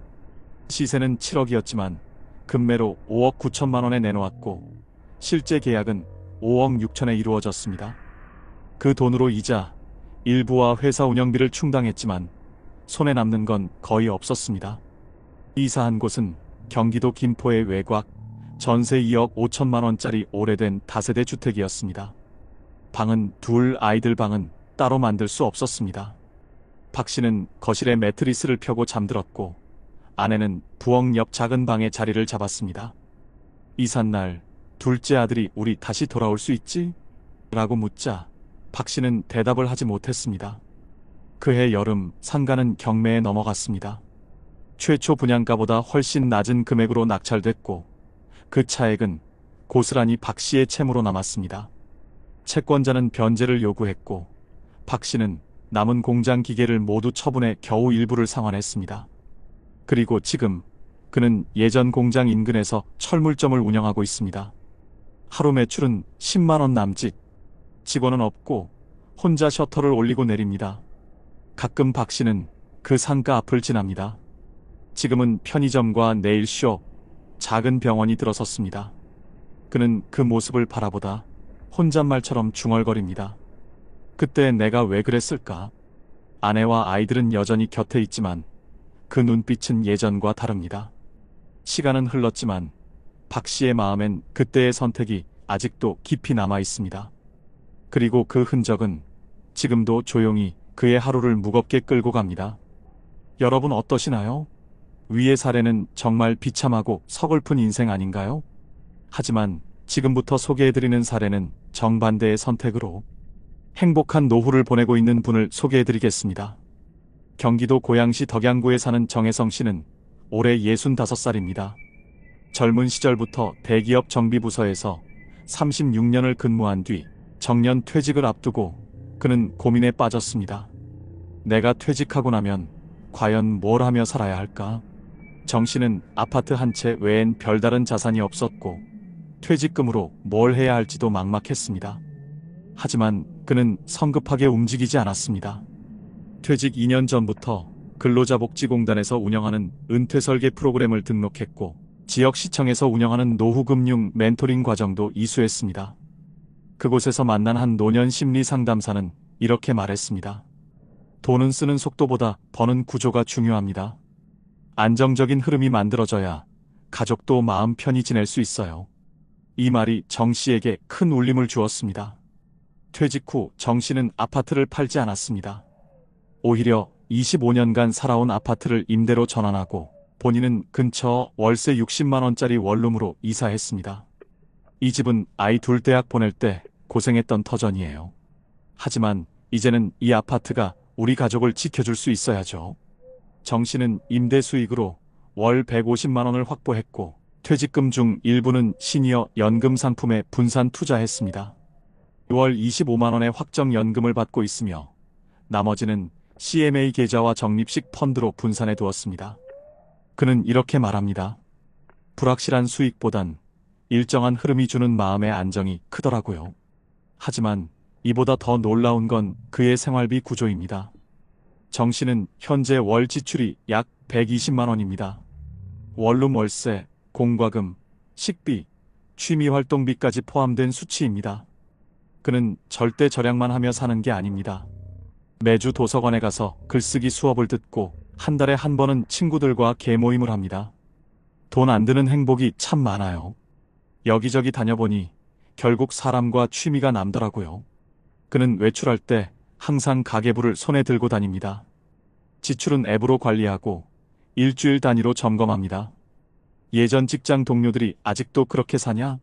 S3: 시세는 7억이었지만 금매로 5억 9천만 원에 내놓았고 실제 계약은 5억 6천에 이루어졌습니다. 그 돈으로 이자, 일부와 회사 운영비를 충당했지만 손에 남는 건 거의 없었습니다. 이사한 곳은 경기도 김포의 외곽, 전세 2억 5천만 원짜리 오래된 다세대 주택이었습니다. 방은 둘, 아이들 방은 따로 만들 수 없었습니다. 박 씨는 거실에 매트리스를 펴고 잠들었고 아내는 부엌 옆 작은 방에 자리를 잡았습니다. 이삿날 둘째 아들이 우리 다시 돌아올 수 있지? 라고 묻자 박 씨는 대답을 하지 못했습니다. 그해 여름 상가는 경매에 넘어갔습니다. 최초 분양가보다 훨씬 낮은 금액으로 낙찰됐고 그 차액은 고스란히 박 씨의 채무로 남았습니다. 채권자는 변제를 요구했고 박 씨는 남은 공장 기계를 모두 처분해 겨우 일부를 상환했습니다. 그리고 지금 그는 예전 공장 인근에서 철물점을 운영하고 있습니다. 하루 매출은 10만 원 남짓. 직원은 없고 혼자 셔터를 올리고 내립니다. 가끔 박 씨는 그 상가 앞을 지납니다. 지금은 편의점과 네일숍, 작은 병원이 들어섰습니다. 그는 그 모습을 바라보다 혼잣말처럼 중얼거립니다. 그때 내가 왜 그랬을까? 아내와 아이들은 여전히 곁에 있지만 그 눈빛은 예전과 다릅니다. 시간은 흘렀지만 박 씨의 마음엔 그때의 선택이 아직도 깊이 남아 있습니다. 그리고 그 흔적은 지금도 조용히 그의 하루를 무겁게 끌고 갑니다. 여러분 어떠시나요? 위의 사례는 정말 비참하고 서글픈 인생 아닌가요? 하지만 지금부터 소개해드리는 사례는 정반대의 선택으로 행복한 노후를 보내고 있는 분을 소개해드리겠습니다. 경기도 고양시 덕양구에 사는 정혜성 씨는 올해 65살입니다. 젊은 시절부터 대기업 정비부서에서 36년을 근무한 뒤 정년 퇴직을 앞두고 그는 고민에 빠졌습니다. 내가 퇴직하고 나면 과연 뭘 하며 살아야 할까? 정 씨는 아파트 한 채 외엔 별다른 자산이 없었고 퇴직금으로 뭘 해야 할지도 막막했습니다. 하지만 그는 성급하게 움직이지 않았습니다. 퇴직 2년 전부터 근로자복지공단에서 운영하는 은퇴설계 프로그램을 등록했고 지역시청에서 운영하는 노후금융 멘토링 과정도 이수했습니다. 그곳에서 만난 한 노년 심리 상담사는 이렇게 말했습니다. 돈은 쓰는 속도보다 버는 구조가 중요합니다. 안정적인 흐름이 만들어져야 가족도 마음 편히 지낼 수 있어요. 이 말이 정 씨에게 큰 울림을 주었습니다. 퇴직 후 정 씨는 아파트를 팔지 않았습니다. 오히려 25년간 살아온 아파트를 임대로 전환하고 본인은 근처 월세 60만 원짜리 원룸으로 이사했습니다. 이 집은 아이 둘 대학 보낼 때 고생했던 터전이에요. 하지만 이제는 이 아파트가 우리 가족을 지켜줄 수 있어야죠. 정 씨는 임대 수익으로 월 150만 원을 확보했고 퇴직금 중 일부는 시니어 연금 상품에 분산 투자했습니다. 월 25만 원의 확정연금을 받고 있으며 나머지는 CMA 계좌와 적립식 펀드로 분산해 두었습니다. 그는 이렇게 말합니다. 불확실한 수익보단 일정한 흐름이 주는 마음의 안정이 크더라고요. 하지만 이보다 더 놀라운 건 그의 생활비 구조입니다. 정 씨는 현재 월 지출이 약 120만 원입니다. 원룸 월세, 공과금, 식비, 취미활동비까지 포함된 수치입니다. 그는 절대 절약만 하며 사는 게 아닙니다. 매주 도서관에 가서 글쓰기 수업을 듣고 한 달에 한 번은 친구들과 개모임을 합니다. 돈 안 드는 행복이 참 많아요. 여기저기 다녀보니 결국 사람과 취미가 남더라고요. 그는 외출할 때 항상 가계부를 손에 들고 다닙니다. 지출은 앱으로 관리하고 일주일 단위로 점검합니다. 예전 직장 동료들이 아직도 그렇게 사냐?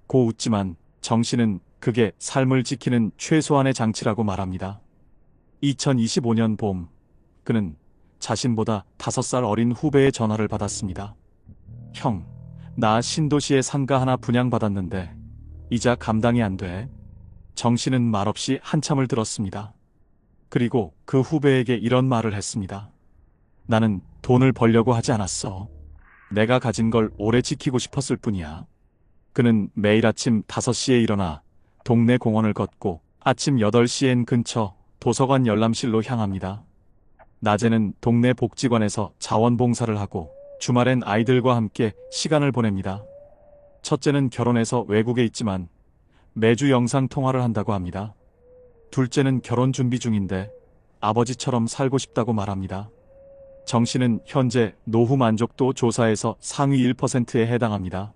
S3: 고 웃지만 정 씨는 그게 삶을 지키는 최소한의 장치라고 말합니다. 2025년 봄, 그는 자신보다 5살 어린 후배의 전화를 받았습니다. 형, 나 신도시에 상가 하나 분양받았는데 이자 감당이 안 돼. 정 씨는 말없이 한참을 들었습니다. 그리고 그 후배에게 이런 말을 했습니다. 나는 돈을 벌려고 하지 않았어. 내가 가진 걸 오래 지키고 싶었을 뿐이야. 그는 매일 아침 5시에 일어나 동네 공원을 걷고 아침 8시엔 근처 도서관 열람실로 향합니다. 낮에는 동네 복지관에서 자원봉사를 하고 주말엔 아이들과 함께 시간을 보냅니다. 첫째는 결혼해서 외국에 있지만 매주 영상통화를 한다고 합니다. 둘째는 결혼 준비 중인데 아버지처럼 살고 싶다고 말합니다. 정 씨는 현재 노후 만족도 조사에서 상위 1%에 해당합니다.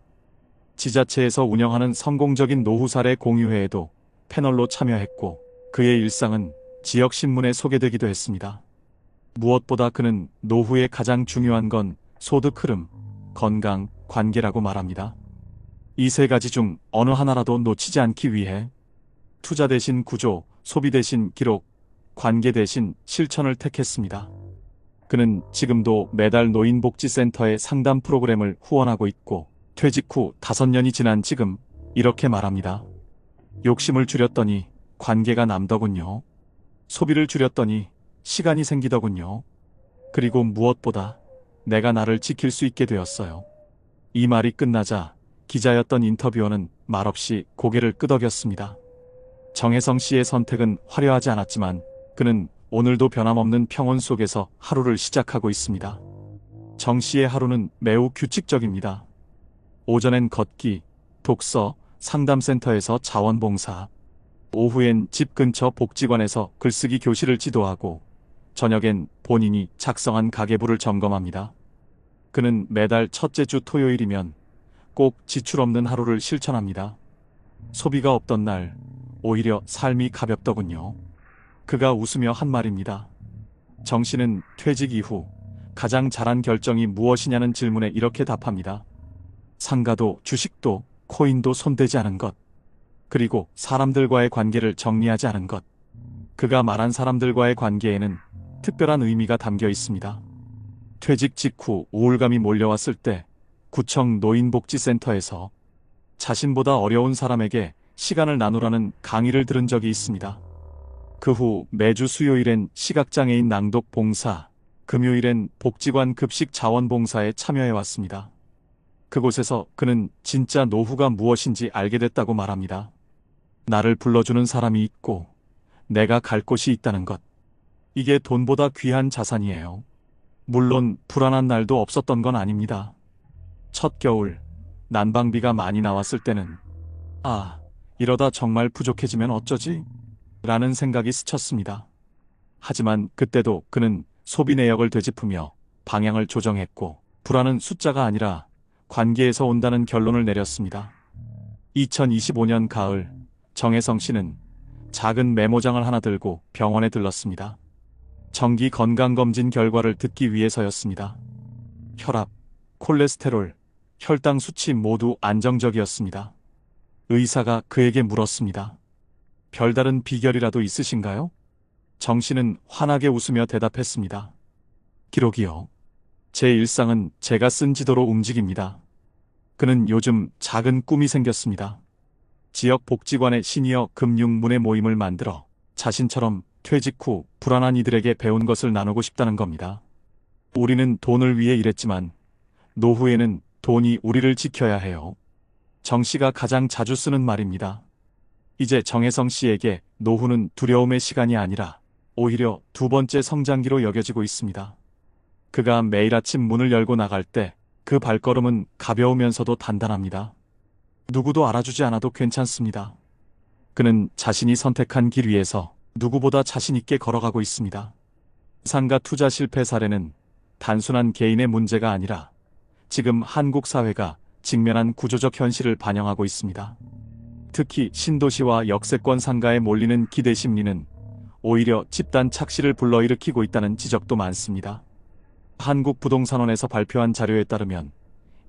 S3: 지자체에서 운영하는 성공적인 노후 사례 공유회에도 패널로 참여했고 그의 일상은 지역신문에 소개되기도 했습니다. 무엇보다 그는 노후에 가장 중요한 건 소득 흐름, 건강, 관계라고 말합니다. 이 세 가지 중 어느 하나라도 놓치지 않기 위해 투자 대신 구조, 소비 대신 기록, 관계 대신 실천을 택했습니다. 그는 지금도 매달 노인복지센터의 상담 프로그램을 후원하고 있고 퇴직 후 5년이 지난 지금 이렇게 말합니다. 욕심을 줄였더니 관계가 남더군요. 소비를 줄였더니 시간이 생기더군요. 그리고 무엇보다 내가 나를 지킬 수 있게 되었어요. 이 말이 끝나자 기자였던 인터뷰어는 말없이 고개를 끄덕였습니다. 정혜성 씨의 선택은 화려하지 않았지만 그는 오늘도 변함없는 평온 속에서 하루를 시작하고 있습니다. 정 씨의 하루는 매우 규칙적입니다. 오전엔 걷기, 독서, 상담센터에서 자원봉사, 오후엔 집 근처 복지관에서 글쓰기 교실을 지도하고 저녁엔 본인이 작성한 가계부를 점검합니다. 그는 매달 첫째 주 토요일이면 꼭 지출 없는 하루를 실천합니다. 소비가 없던 날 오히려 삶이 가볍더군요. 그가 웃으며 한 말입니다. 정 씨는 퇴직 이후 가장 잘한 결정이 무엇이냐는 질문에 이렇게 답합니다. 상가도 주식도 코인도 손대지 않은 것. 그리고 사람들과의 관계를 정리하지 않은 것. 그가 말한 사람들과의 관계에는 특별한 의미가 담겨 있습니다. 퇴직 직후 우울감이 몰려왔을 때 구청 노인복지센터에서 자신보다 어려운 사람에게 시간을 나누라는 강의를 들은 적이 있습니다. 그 후 매주 수요일엔 시각장애인 낭독 봉사, 금요일엔 복지관 급식 자원봉사에 참여해 왔습니다. 그곳에서 그는 진짜 노후가 무엇인지 알게 됐다고 말합니다. 나를 불러주는 사람이 있고 내가 갈 곳이 있다는 것. 이게 돈보다 귀한 자산이에요. 물론 불안한 날도 없었던 건 아닙니다. 첫 겨울 난방비가 많이 나왔을 때는 이러다 정말 부족해지면 어쩌지? 라는 생각이 스쳤습니다. 하지만 그때도 그는 소비 내역을 되짚으며 방향을 조정했고 불안은 숫자가 아니라 관계에서 온다는 결론을 내렸습니다. 2025년 가을 정혜성 씨는 작은 메모장을 하나 들고 병원에 들렀습니다. 정기 건강검진 결과를 듣기 위해서였습니다. 혈압, 콜레스테롤, 혈당 수치 모두 안정적이었습니다. 의사가 그에게 물었습니다. 별다른 비결이라도 있으신가요? 정 씨는 환하게 웃으며 대답했습니다. 기록이요. 제 일상은 제가 쓴 지도로 움직입니다. 그는 요즘 작은 꿈이 생겼습니다. 지역 복지관의 시니어 금융 문예 모임을 만들어 자신처럼 퇴직 후 불안한 이들에게 배운 것을 나누고 싶다는 겁니다. 우리는 돈을 위해 일했지만 노후에는 돈이 우리를 지켜야 해요. 정 씨가 가장 자주 쓰는 말입니다. 이제 정혜성 씨에게 노후는 두려움의 시간이 아니라 오히려 두 번째 성장기로 여겨지고 있습니다. 그가 매일 아침 문을 열고 나갈 때 그 발걸음은 가벼우면서도 단단합니다. 누구도 알아주지 않아도 괜찮습니다. 그는 자신이 선택한 길 위에서 누구보다 자신 있게 걸어가고 있습니다. 상가 투자 실패 사례는 단순한 개인의 문제가 아니라 지금 한국 사회가 직면한 구조적 현실을 반영하고 있습니다. 특히 신도시와 역세권 상가에 몰리는 기대 심리는 오히려 집단 착시를 불러일으키고 있다는 지적도 많습니다. 한국부동산원에서 발표한 자료에 따르면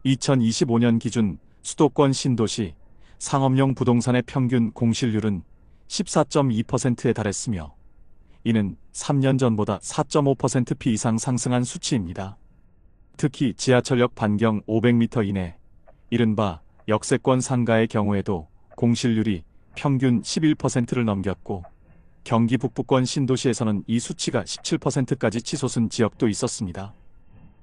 S3: 2025년 기준 수도권 신도시 상업용 부동산의 평균 공실률은 14.2%에 달했으며 이는 3년 전보다 4.5%p 이상 상승한 수치입니다. 특히 지하철역 반경 500m 이내, 이른바 역세권 상가의 경우에도 공실률이 평균 11%를 넘겼고 경기 북부권 신도시에서는 이 수치가 17%까지 치솟은 지역도 있었습니다.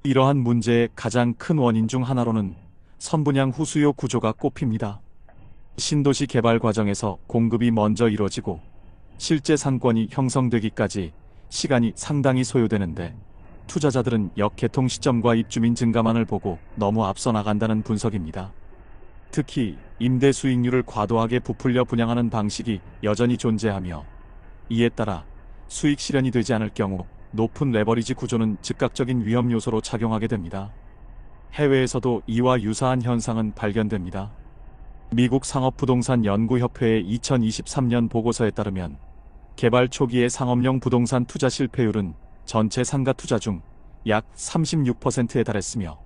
S3: 이러한 문제의 가장 큰 원인 중 하나로는 선분양 후수요 구조가 꼽힙니다. 신도시 개발 과정에서 공급이 먼저 이뤄지고 실제 상권이 형성되기까지 시간이 상당히 소요되는데 투자자들은 역 개통 시점과 입주민 증가만을 보고 너무 앞서 나간다는 분석입니다. 특히 임대 수익률을 과도하게 부풀려 분양하는 방식이 여전히 존재하며 이에 따라 수익 실현이 되지 않을 경우 높은 레버리지 구조는 즉각적인 위험 요소로 작용하게 됩니다. 해외에서도 이와 유사한 현상은 발견됩니다. 미국 상업부동산연구협회의 2023년 보고서에 따르면 개발 초기의 상업용 부동산 투자 실패율은 전체 상가 투자 중 약 36%에 달했으며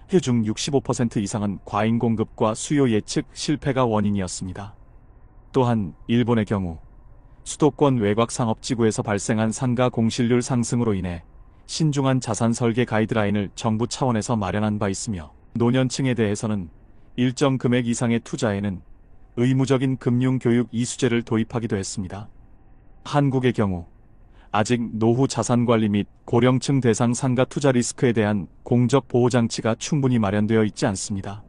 S3: 그 중 65% 이상은 과잉 공급과 수요 예측 실패가 원인이었습니다. 또한 일본의 경우 수도권 외곽 상업지구에서 발생한 상가 공실률 상승으로 인해 신중한 자산 설계 가이드라인을 정부 차원에서 마련한 바 있으며 노년층에 대해서는 일정 금액 이상의 투자에는 의무적인 금융교육 이수제를 도입하기도 했습니다. 한국의 경우 아직 노후 자산관리 및 고령층 대상 상가 투자 리스크에 대한 공적 보호장치가 충분히 마련되어 있지 않습니다.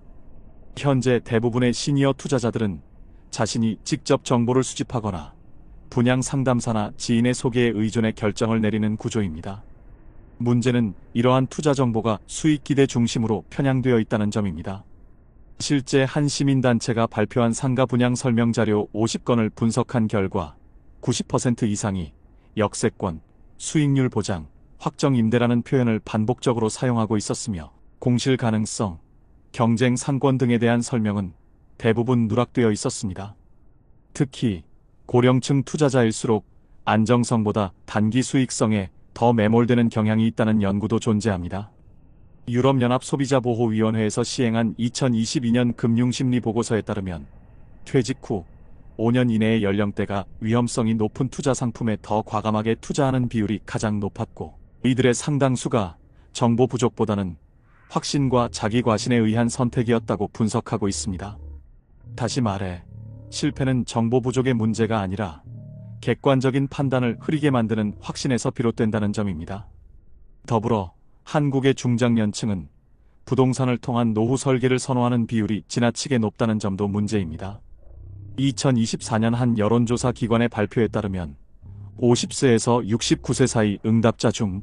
S3: 현재 대부분의 시니어 투자자들은 자신이 직접 정보를 수집하거나 분양 상담사나 지인의 소개에 의존해 결정을 내리는 구조입니다. 문제는 이러한 투자 정보가 수익 기대 중심으로 편향되어 있다는 점입니다. 실제 한 시민단체가 발표한 상가 분양 설명 자료 50건을 분석한 결과 90% 이상이 역세권, 수익률 보장, 확정 임대라는 표현을 반복적으로 사용하고 있었으며 공실 가능성, 경쟁 상권 등에 대한 설명은 대부분 누락되어 있었습니다. 특히 고령층 투자자일수록 안정성보다 단기 수익성에 더 매몰되는 경향이 있다는 연구도 존재합니다. 유럽연합 소비자보호위원회에서 시행한 2022년 금융심리 보고서에 따르면 퇴직 후 5년 이내의 연령대가 위험성이 높은 투자 상품에 더 과감하게 투자하는 비율이 가장 높았고 이들의 상당수가 정보 부족보다는 확신과 자기 과신에 의한 선택이었다고 분석하고 있습니다. 다시 말해 실패는 정보 부족의 문제가 아니라 객관적인 판단을 흐리게 만드는 확신에서 비롯된다는 점입니다. 더불어 한국의 중장년층은 부동산을 통한 노후 설계를 선호하는 비율이 지나치게 높다는 점도 문제입니다. 2024년 한 여론조사 기관의 발표에 따르면 50세에서 69세 사이 응답자 중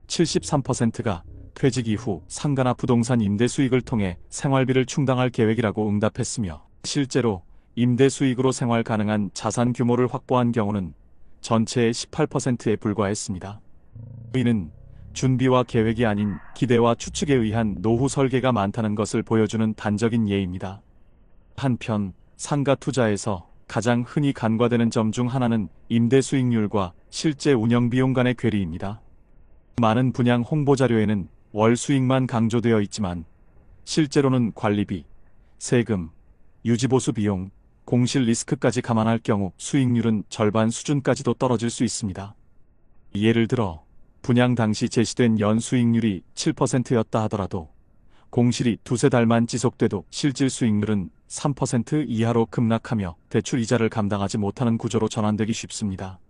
S3: 73%가 퇴직 이후 상가나 부동산 임대 수익을 통해 생활비를 충당할 계획이라고 응답했으며, 실제로 임대 수익으로 생활 가능한 자산 규모를 확보한 경우는 전체의 18%에 불과했습니다. 이는 준비와 계획이 아닌 기대와 추측에 의한 노후 설계가 많다는 것을 보여주는 단적인 예입니다. 한편 상가 투자에서 가장 흔히 간과되는 점 중 하나는 임대 수익률과 실제 운영 비용 간의 괴리입니다. 많은 분양 홍보 자료에는 월 수익만 강조되어 있지만 실제로는 관리비, 세금, 유지보수 비용, 공실 리스크까지 감안할 경우 수익률은 절반 수준까지도 떨어질 수 있습니다. 예를 들어 분양 당시 제시된 연 수익률이 7%였다 하더라도 공실이 두세 달만 지속돼도 실질 수익률은 3% 이하로 급락하며 대출 이자를 감당하지 못하는 구조로 전환되기 쉽습니다.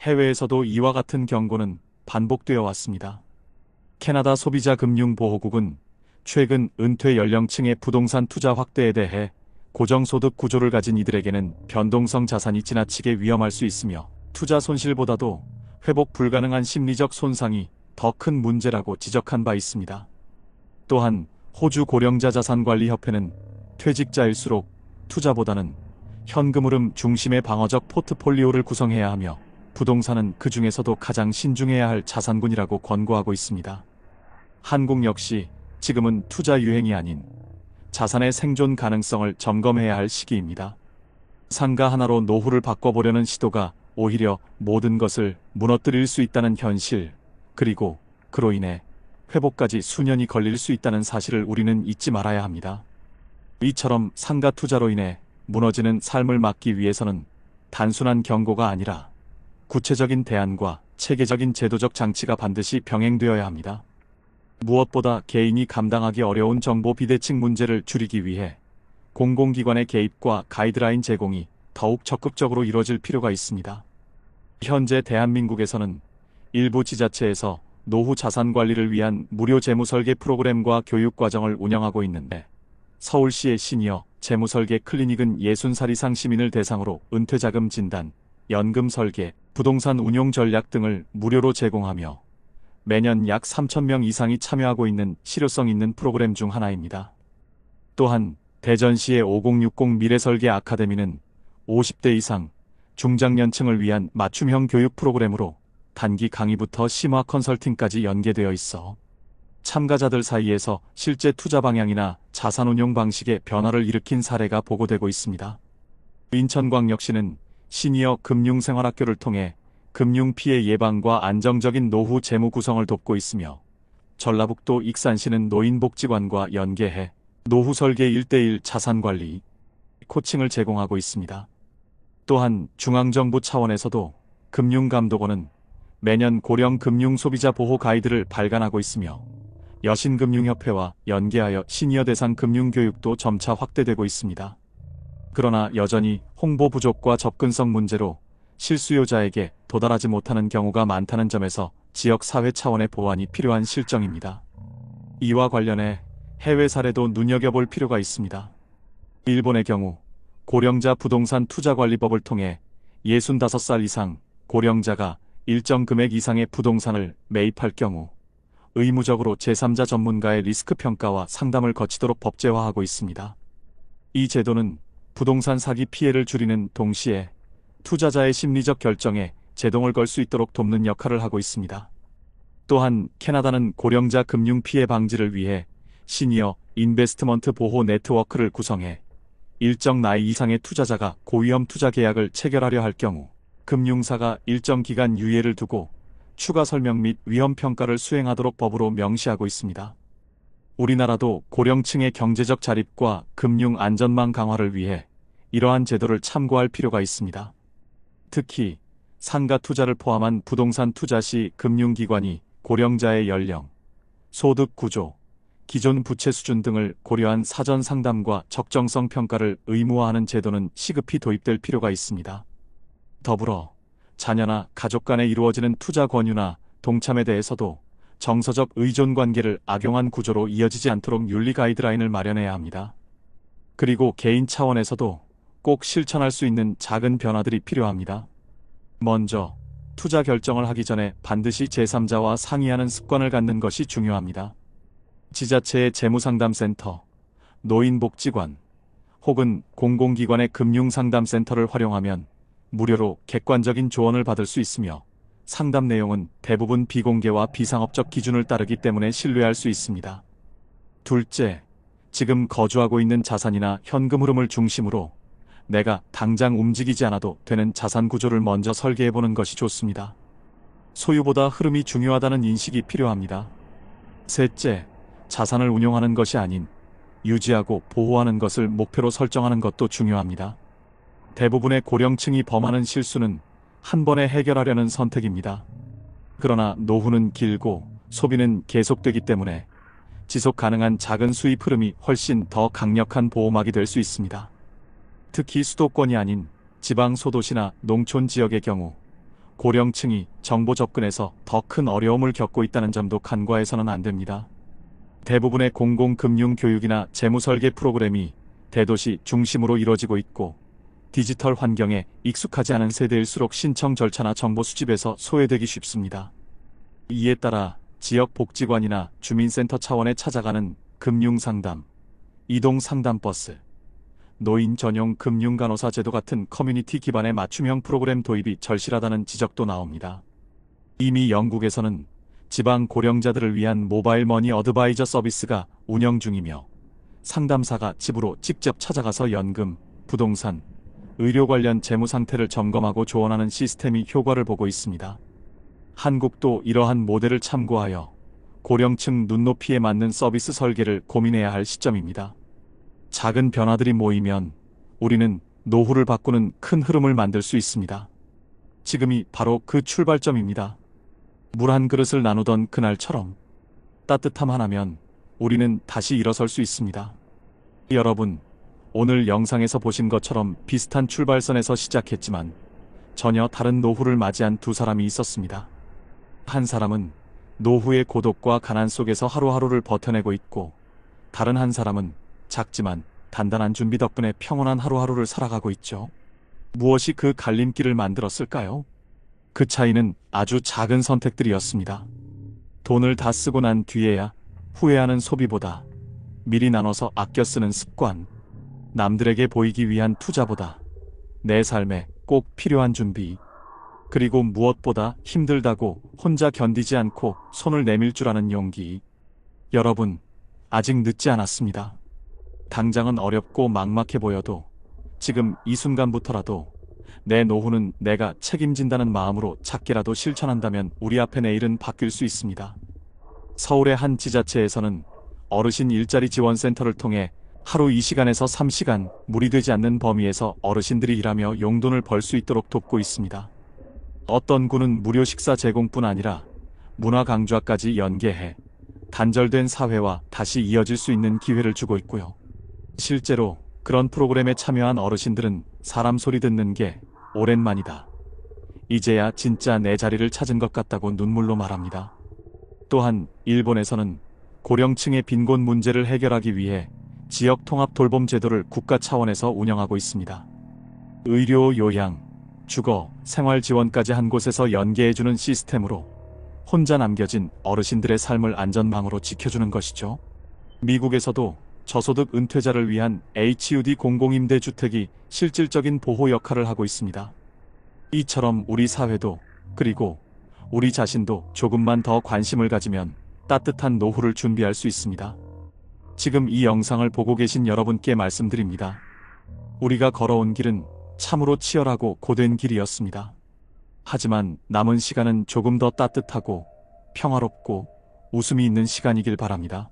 S3: 해외에서도 이와 같은 경고는 반복되어 왔습니다. 캐나다 소비자금융보호국은 최근 은퇴 연령층의 부동산 투자 확대에 대해 고정소득 구조를 가진 이들에게는 변동성 자산이 지나치게 위험할 수 있으며 투자 손실보다도 회복 불가능한 심리적 손상이 더 큰 문제라고 지적한 바 있습니다. 또한 호주 고령자 자산관리협회는 퇴직자일수록 투자보다는 현금 흐름 중심의 방어적 포트폴리오를 구성해야 하며 부동산은 그 중에서도 가장 신중해야 할 자산군이라고 권고하고 있습니다. 한국 역시 지금은 투자 유행이 아닌 자산의 생존 가능성을 점검해야 할 시기입니다. 상가 하나로 노후를 바꿔보려는 시도가 오히려 모든 것을 무너뜨릴 수 있다는 현실, 그리고 그로 인해 회복까지 수년이 걸릴 수 있다는 사실을 우리는 잊지 말아야 합니다. 이처럼 상가 투자로 인해 무너지는 삶을 막기 위해서는 단순한 경고가 아니라 구체적인 대안과 체계적인 제도적 장치가 반드시 병행되어야 합니다. 무엇보다 개인이 감당하기 어려운 정보 비대칭 문제를 줄이기 위해 공공기관의 개입과 가이드라인 제공이 더욱 적극적으로 이뤄질 필요가 있습니다. 현재 대한민국에서는 일부 지자체에서 노후 자산 관리를 위한 무료 재무설계 프로그램과 교육과정을 운영하고 있는데, 서울시의 시니어 재무설계 클리닉은 60살 이상 시민을 대상으로 은퇴자금 진단, 연금 설계, 부동산 운용 전략 등을 무료로 제공하며 매년 약 3,000명 이상이 참여하고 있는 실효성 있는 프로그램 중 하나입니다. 또한 대전시의 5060 미래설계 아카데미는 50대 이상 중장년층을 위한 맞춤형 교육 프로그램으로 단기 강의부터 심화 컨설팅까지 연계되어 있어 참가자들 사이에서 실제 투자 방향이나 자산운용 방식의 변화를 일으킨 사례가 보고되고 있습니다. 인천광역시는 시니어 금융생활학교를 통해 금융 피해 예방과 안정적인 노후 재무 구성을 돕고 있으며, 전라북도 익산시는 노인복지관과 연계해 노후 설계 1:1 자산관리 코칭을 제공하고 있습니다. 또한 중앙정부 차원에서도 금융감독원은 매년 고령 금융 소비자 보호 가이드를 발간하고 있으며, 여신금융협회와 연계하여 시니어 대상 금융교육도 점차 확대되고 있습니다. 그러나 여전히 홍보 부족과 접근성 문제로 실수요자에게 도달하지 못하는 경우가 많다는 점에서 지역 사회 차원의 보완이 필요한 실정입니다. 이와 관련해 해외 사례도 눈여겨볼 필요가 있습니다. 일본의 경우 고령자 부동산 투자관리법을 통해 65살 이상 고령자가 일정 금액 이상의 부동산을 매입할 경우 의무적으로 제3자 전문가의 리스크 평가와 상담을 거치도록 법제화하고 있습니다. 이 제도는 부동산 사기 피해를 줄이는 동시에 투자자의 심리적 결정에 제동을 걸 수 있도록 돕는 역할을 하고 있습니다. 또한 캐나다는 고령자 금융 피해 방지를 위해 시니어 인베스트먼트 보호 네트워크를 구성해 일정 나이 이상의 투자자가 고위험 투자 계약을 체결하려 할 경우 금융사가 일정 기간 유예를 두고 추가 설명 및 위험 평가를 수행하도록 법으로 명시하고 있습니다. 우리나라도 고령층의 경제적 자립과 금융 안전망 강화를 위해 이러한 제도를 참고할 필요가 있습니다. 특히 상가 투자를 포함한 부동산 투자 시 금융기관이 고령자의 연령, 소득 구조, 기존 부채 수준 등을 고려한 사전 상담과 적정성 평가를 의무화하는 제도는 시급히 도입될 필요가 있습니다. 더불어 자녀나 가족 간에 이루어지는 투자 권유나 동참에 대해서도 정서적 의존 관계를 악용한 구조로 이어지지 않도록 윤리 가이드라인을 마련해야 합니다. 그리고 개인 차원에서도 꼭 실천할 수 있는 작은 변화들이 필요합니다. 먼저, 투자 결정을 하기 전에 반드시 제3자와 상의하는 습관을 갖는 것이 중요합니다. 지자체의 재무상담센터, 노인복지관, 혹은 공공기관의 금융상담센터를 활용하면 무료로 객관적인 조언을 받을 수 있으며 상담 내용은 대부분 비공개와 비상업적 기준을 따르기 때문에 신뢰할 수 있습니다. 둘째, 지금 거주하고 있는 자산이나 현금 흐름을 중심으로 내가 당장 움직이지 않아도 되는 자산 구조를 먼저 설계해보는 것이 좋습니다. 소유보다 흐름이 중요하다는 인식이 필요합니다. 셋째, 자산을 운용하는 것이 아닌 유지하고 보호하는 것을 목표로 설정하는 것도 중요합니다. 대부분의 고령층이 범하는 실수는 한 번에 해결하려는 선택입니다. 그러나 노후는 길고 소비는 계속되기 때문에 지속 가능한 작은 수입 흐름이 훨씬 더 강력한 보호막이 될 수 있습니다. 특히 수도권이 아닌 지방 소도시나 농촌 지역의 경우 고령층이 정보 접근에서 더 큰 어려움을 겪고 있다는 점도 간과해서는 안 됩니다. 대부분의 공공금융교육이나 재무설계 프로그램이 대도시 중심으로 이뤄지고 있고 디지털 환경에 익숙하지 않은 세대일수록 신청 절차나 정보 수집에서 소외되기 쉽습니다. 이에 따라 지역 복지관이나 주민센터 차원에 찾아가는 금융상담, 이동상담버스, 노인 전용 금융간호사 제도 같은 커뮤니티 기반의 맞춤형 프로그램 도입이 절실하다는 지적도 나옵니다. 이미 영국에서는 지방 고령자들을 위한 모바일 머니 어드바이저 서비스가 운영 중이며 상담사가 집으로 직접 찾아가서 연금, 부동산, 의료 관련 재무 상태를 점검하고 조언하는 시스템이 효과를 보고 있습니다. 한국도 이러한 모델을 참고하여 고령층 눈높이에 맞는 서비스 설계를 고민해야 할 시점입니다. 작은 변화들이 모이면 우리는 노후를 바꾸는 큰 흐름을 만들 수 있습니다. 지금이 바로 그 출발점입니다. 물 한 그릇을 나누던 그날처럼 따뜻함 하나면 우리는 다시 일어설 수 있습니다. 여러분, 오늘 영상에서 보신 것처럼 비슷한 출발선에서 시작했지만 전혀 다른 노후를 맞이한 두 사람이 있었습니다. 한 사람은 노후의 고독과 가난 속에서 하루하루를 버텨내고 있고 다른 한 사람은 작지만 단단한 준비 덕분에 평온한 하루하루를 살아가고 있죠. 무엇이 그 갈림길을 만들었을까요? 그 차이는 아주 작은 선택들이었습니다. 돈을 다 쓰고 난 뒤에야 후회하는 소비보다 미리 나눠서 아껴 쓰는 습관, 남들에게 보이기 위한 투자보다 내 삶에 꼭 필요한 준비, 그리고 무엇보다 힘들다고 혼자 견디지 않고 손을 내밀 줄 아는 용기. 여러분, 아직 늦지 않았습니다. 당장은 어렵고 막막해 보여도 지금 이 순간부터라도 내 노후는 내가 책임진다는 마음으로 작게라도 실천한다면 우리 앞의 내일은 바뀔 수 있습니다. 서울의 한 지자체에서는 어르신 일자리 지원센터를 통해 하루 2시간에서 3시간 무리되지 않는 범위에서 어르신들이 일하며 용돈을 벌 수 있도록 돕고 있습니다. 어떤 구는 무료 식사 제공뿐 아니라 문화 강좌까지 연계해 단절된 사회와 다시 이어질 수 있는 기회를 주고 있고요. 실제로 그런 프로그램에 참여한 어르신들은 사람 소리 듣는 게 오랜만이다. 이제야 진짜 내 자리를 찾은 것 같다고 눈물로 말합니다. 또한 일본에서는 고령층의 빈곤 문제를 해결하기 위해 지역 통합 돌봄 제도를 국가 차원에서 운영하고 있습니다. 의료, 요양, 주거, 생활 지원까지 한 곳에서 연계해주는 시스템으로 혼자 남겨진 어르신들의 삶을 안전망으로 지켜주는 것이죠. 미국에서도 저소득 은퇴자를 위한 HUD 공공임대주택이 실질적인 보호 역할을 하고 있습니다. 이처럼 우리 사회도, 그리고 우리 자신도 조금만 더 관심을 가지면 따뜻한 노후를 준비할 수 있습니다. 지금 이 영상을 보고 계신 여러분께 말씀드립니다. 우리가 걸어온 길은 참으로 치열하고 고된 길이었습니다. 하지만 남은 시간은 조금 더 따뜻하고 평화롭고 웃음이 있는 시간이길 바랍니다.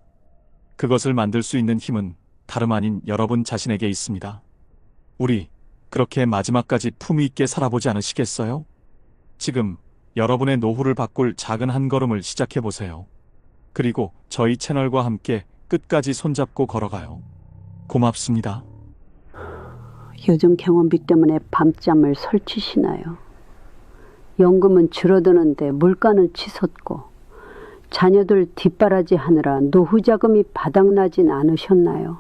S3: 그것을 만들 수 있는 힘은 다름 아닌 여러분 자신에게 있습니다. 우리 그렇게 마지막까지 품위 있게 살아보지 않으시겠어요? 지금 여러분의 노후를 바꿀 작은 한 걸음을 시작해보세요. 그리고 저희 채널과 함께 끝까지 손잡고 걸어가요. 고맙습니다.
S4: 요즘 경험비 때문에 밤잠을 설치시나요? 연금은 줄어드는데 물가는 치솟고 자녀들 뒷바라지 하느라 노후 자금이 바닥나진 않으셨나요?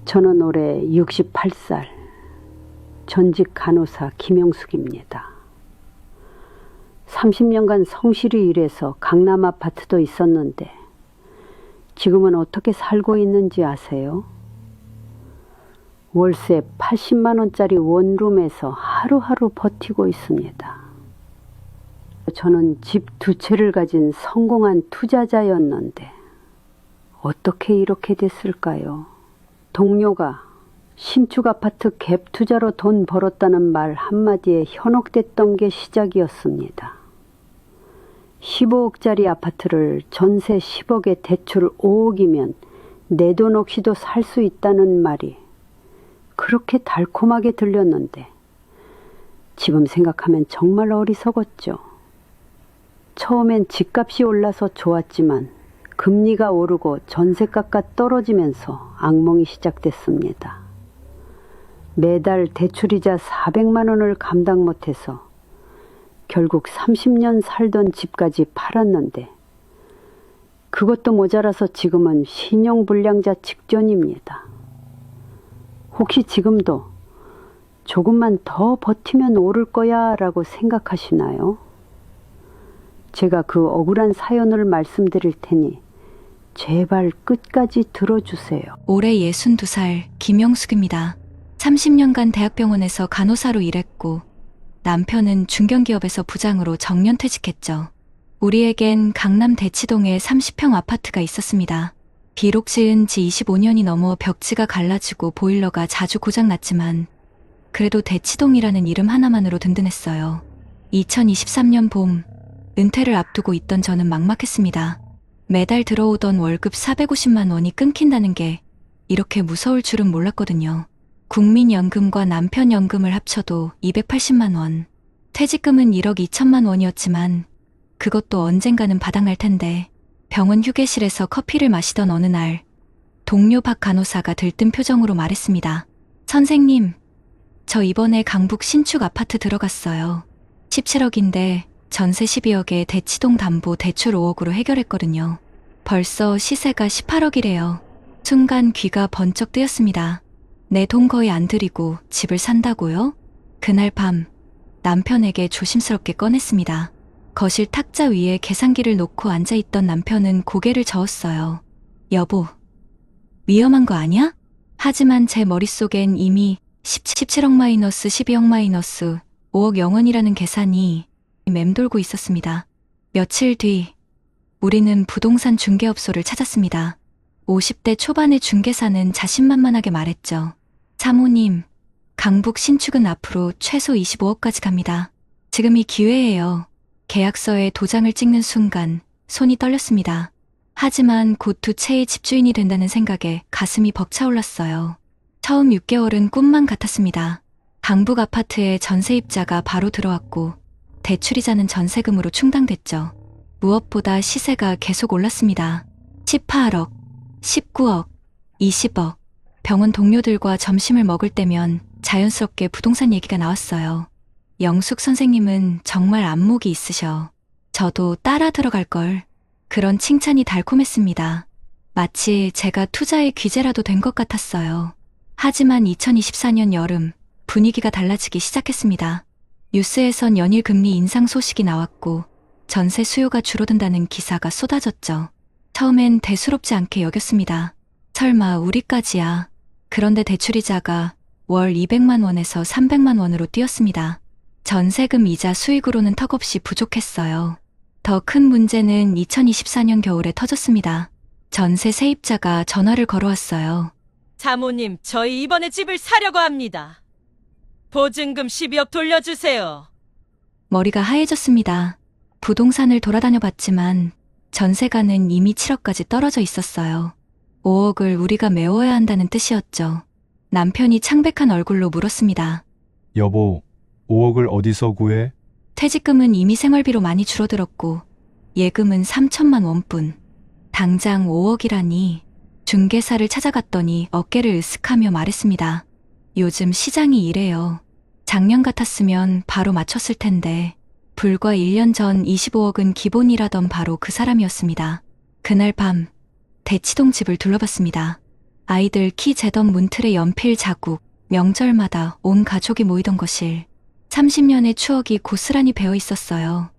S4: 저는 올해 68살 전직 간호사 김영숙입니다. 30년간 성실히 일해서 강남 아파트도 있었는데 지금은 어떻게 살고 있는지 아세요? 월세 80만 원짜리 원룸에서 하루하루 버티고 있습니다. 저는 집 2채를 가진 성공한 투자자였는데 어떻게 이렇게 됐을까요? 동료가 신축 아파트 갭 투자로 돈 벌었다는 말 한마디에 현혹됐던 게 시작이었습니다. 15억짜리 아파트를 전세 10억에 대출 5억이면 내 돈 없이도 살 수 있다는 말이 그렇게 달콤하게 들렸는데 지금 생각하면 정말 어리석었죠. 처음엔 집값이 올라서 좋았지만 금리가 오르고 전세가가 떨어지면서 악몽이 시작됐습니다. 매달 대출이자 400만 원을 감당 못해서 결국 30년 살던 집까지 팔았는데 그것도 모자라서 지금은 신용불량자 직전입니다. 혹시 지금도 조금만 더 버티면 오를 거야 라고 생각하시나요? 제가 그 억울한 사연을 말씀드릴 테니 제발 끝까지 들어주세요.
S1: 올해 62살 김영숙입니다. 30년간 대학병원에서 간호사로 일했고 남편은 중견기업에서 부장으로 정년퇴직했죠. 우리에겐 강남 대치동에 30평 아파트가 있었습니다. 비록 지은 지 25년이 넘어 벽지가 갈라지고 보일러가 자주 고장났지만 그래도 대치동이라는 이름 하나만으로 든든했어요. 2023년 봄 은퇴를 앞두고 있던 저는 막막했습니다. 매달 들어오던 월급 450만 원이 끊긴다는 게 이렇게 무서울 줄은 몰랐거든요. 국민연금과 남편연금을 합쳐도 280만 원, 퇴직금은 1억 2천만 원이었지만 그것도 언젠가는 바닥날 텐데 병원 휴게실에서 커피를 마시던 어느 날 동료 박 간호사가 들뜬 표정으로 말했습니다. 선생님, 저 이번에 강북 신축 아파트 들어갔어요. 17억인데 전세 12억에 대치동 담보 대출 5억으로 해결했거든요. 벌써 시세가 18억이래요. 순간 귀가 번쩍 뜨였습니다. 내 돈 거의 안 들이고 집을 산다고요? 그날 밤 남편에게 조심스럽게 꺼냈습니다. 거실 탁자 위에 계산기를 놓고 앉아있던 남편은 고개를 저었어요. 여보, 위험한 거 아니야? 하지만 제 머릿속엔 이미 17억 마이너스 12억 마이너스 5억 0원이라는 계산이 맴돌고 있었습니다. 며칠 뒤 우리는 부동산 중개업소를 찾았습니다. 50대 초반의 중개사는 자신만만하게 말했죠. 사모님, 강북 신축은 앞으로 최소 25억까지 갑니다. 지금이 기회예요. 계약서에 도장을 찍는 순간 손이 떨렸습니다. 하지만 곧 2채의 집주인이 된다는 생각에 가슴이 벅차올랐어요. 처음 6개월은 꿈만 같았습니다. 강북 아파트에 전세입자가 바로 들어왔고 대출이자는 전세금으로 충당됐죠. 무엇보다 시세가 계속 올랐습니다. 18억, 19억, 20억. 병원 동료들과 점심을 먹을 때면 자연스럽게 부동산 얘기가 나왔어요. 영숙 선생님은 정말 안목이 있으셔. 저도 따라 들어갈 걸. 그런 칭찬이 달콤했습니다. 마치 제가 투자의 귀재라도 된 것 같았어요. 하지만 2024년 여름 분위기가 달라지기 시작했습니다. 뉴스에선 연일 금리 인상 소식이 나왔고 전세 수요가 줄어든다는 기사가 쏟아졌죠. 처음엔 대수롭지 않게 여겼습니다. 설마 우리까지야. 그런데 대출이자가 월 200만 원에서 300만 원으로 뛰었습니다. 전세금 이자 수익으로는 턱없이 부족했어요. 더 큰 문제는 2024년 겨울에 터졌습니다. 전세 세입자가 전화를 걸어왔어요.
S5: 사모님, 저희 이번에 집을 사려고 합니다. 보증금 12억 돌려주세요.
S1: 머리가 하얘졌습니다. 부동산을 돌아다녀 봤지만 전세가는 이미 7억까지 떨어져 있었어요. 5억을 우리가 메워야 한다는 뜻이었죠. 남편이 창백한 얼굴로 물었습니다.
S6: 여보, 5억을 어디서 구해?
S1: 퇴직금은 이미 생활비로 많이 줄어들었고 예금은 3천만 원뿐. 당장 5억이라니. 중개사를 찾아갔더니 어깨를 으쓱하며 말했습니다. 요즘 시장이 이래요. 작년 같았으면 바로 맞췄을 텐데 불과 1년 전 25억은 기본이라던 바로 그 사람이었습니다. 그날 밤 대치동 집을 둘러봤습니다. 아이들 키 재던 문틀에 연필 자국, 명절마다 온 가족이 모이던 거실. 30년의 추억이 고스란히 배어 있었어요.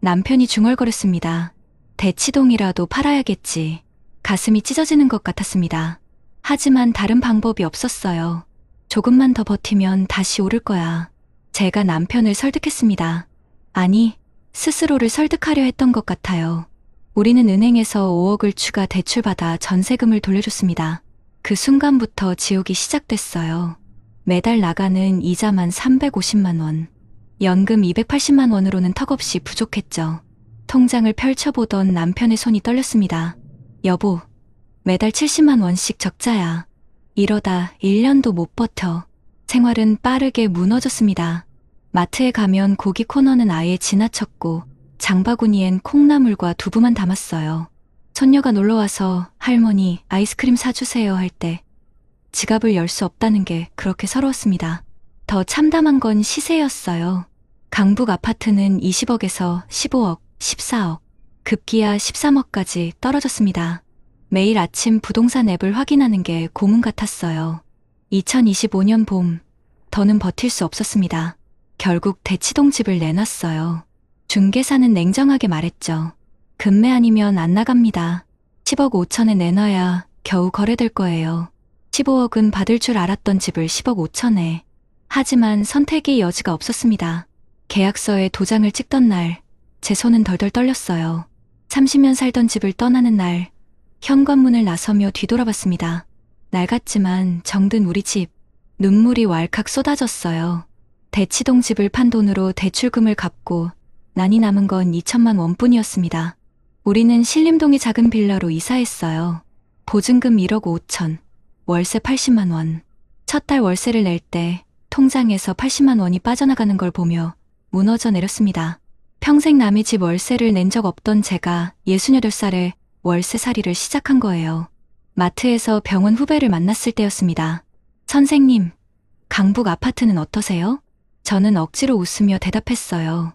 S1: 남편이 중얼거렸습니다. 대치동이라도 팔아야겠지. 가슴이 찢어지는 것 같았습니다. 하지만 다른 방법이 없었어요. 조금만 더 버티면 다시 오를 거야. 제가 남편을 설득했습니다. 아니, 스스로를 설득하려 했던 것 같아요. 우리는 은행에서 5억을 추가 대출받아 전세금을 돌려줬습니다. 그 순간부터 지옥이 시작됐어요. 매달 나가는 이자만 350만 원. 연금 280만 원으로는 턱없이 부족했죠. 통장을 펼쳐보던 남편의 손이 떨렸습니다. 여보, 매달 70만 원씩 적자야. 이러다 1년도 못 버텨. 생활은 빠르게 무너졌습니다. 마트에 가면 고기 코너는 아예 지나쳤고 장바구니엔 콩나물과 두부만 담았어요. 손녀가 놀러와서 할머니 아이스크림 사주세요 할 때 지갑을 열 수 없다는 게 그렇게 서러웠습니다. 더 참담한 건 시세였어요. 강북 아파트는 20억에서 15억, 14억, 급기야 13억까지 떨어졌습니다. 매일 아침 부동산 앱을 확인하는 게 고문 같았어요. 2025년 봄, 더는 버틸 수 없었습니다. 결국 대치동 집을 내놨어요. 중개사는 냉정하게 말했죠. 금매 아니면 안 나갑니다. 10억 5천에 내놔야 겨우 거래될 거예요. 15억은 받을 줄 알았던 집을 10억 5천에. 하지만 선택의 여지가 없었습니다. 계약서에 도장을 찍던 날, 제 손은 덜덜 떨렸어요. 30년 살던 집을 떠나는 날, 현관문을 나서며 뒤돌아봤습니다. 낡았지만 정든 우리 집. 눈물이 왈칵 쏟아졌어요. 대치동 집을 판 돈으로 대출금을 갚고 난이 남은 건 2천만 원뿐이었습니다. 우리는 신림동의 작은 빌라로 이사했어요. 보증금 1억 5천, 월세 80만 원. 첫 달 월세를 낼 때 통장에서 80만 원이 빠져나가는 걸 보며 무너져 내렸습니다. 평생 남의 집 월세를 낸 적 없던 제가 68살에 월세살이를 시작한 거예요. 마트에서 병원 후배를 만났을 때였습니다. 선생님, 강북 아파트는 어떠세요? 저는 억지로 웃으며 대답했어요.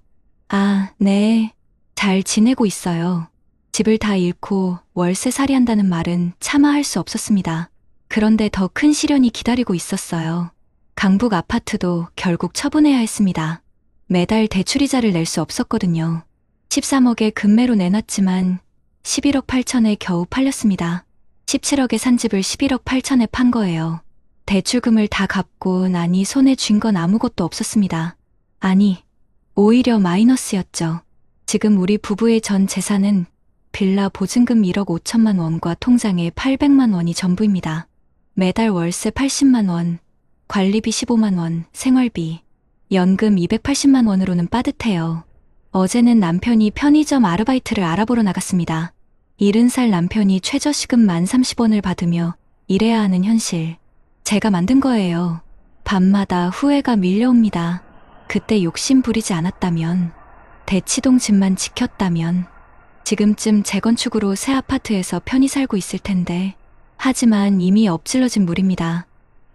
S1: 아, 네. 잘 지내고 있어요. 집을 다 잃고 월세살이 한다는 말은 차마 할 수 없었습니다. 그런데 더 큰 시련이 기다리고 있었어요. 강북 아파트도 결국 처분해야 했습니다. 매달 대출이자를 낼 수 없었거든요. 13억에 금매로 내놨지만 11억 8천에 겨우 팔렸습니다. 17억에 산 집을 11억 8천에 판 거예요. 대출금을 다 갚고 나니 손에 쥔 건 아무것도 없었습니다. 아니, 오히려 마이너스였죠. 지금 우리 부부의 전 재산은 빌라 보증금 1억 5천만 원과 통장에 800만 원이 전부입니다. 매달 월세 80만 원, 관리비 15만 원, 생활비, 연금 280만 원으로는 빠듯해요. 어제는 남편이 편의점 아르바이트를 알아보러 나갔습니다. 70살 남편이 최저시급 1,030원을 받으며 일해야 하는 현실. 제가 만든 거예요. 밤마다 후회가 밀려옵니다. 그때 욕심 부리지 않았다면, 대치동 집만 지켰다면, 지금쯤 재건축으로 새 아파트에서 편히 살고 있을 텐데. 하지만 이미 엎질러진 물입니다.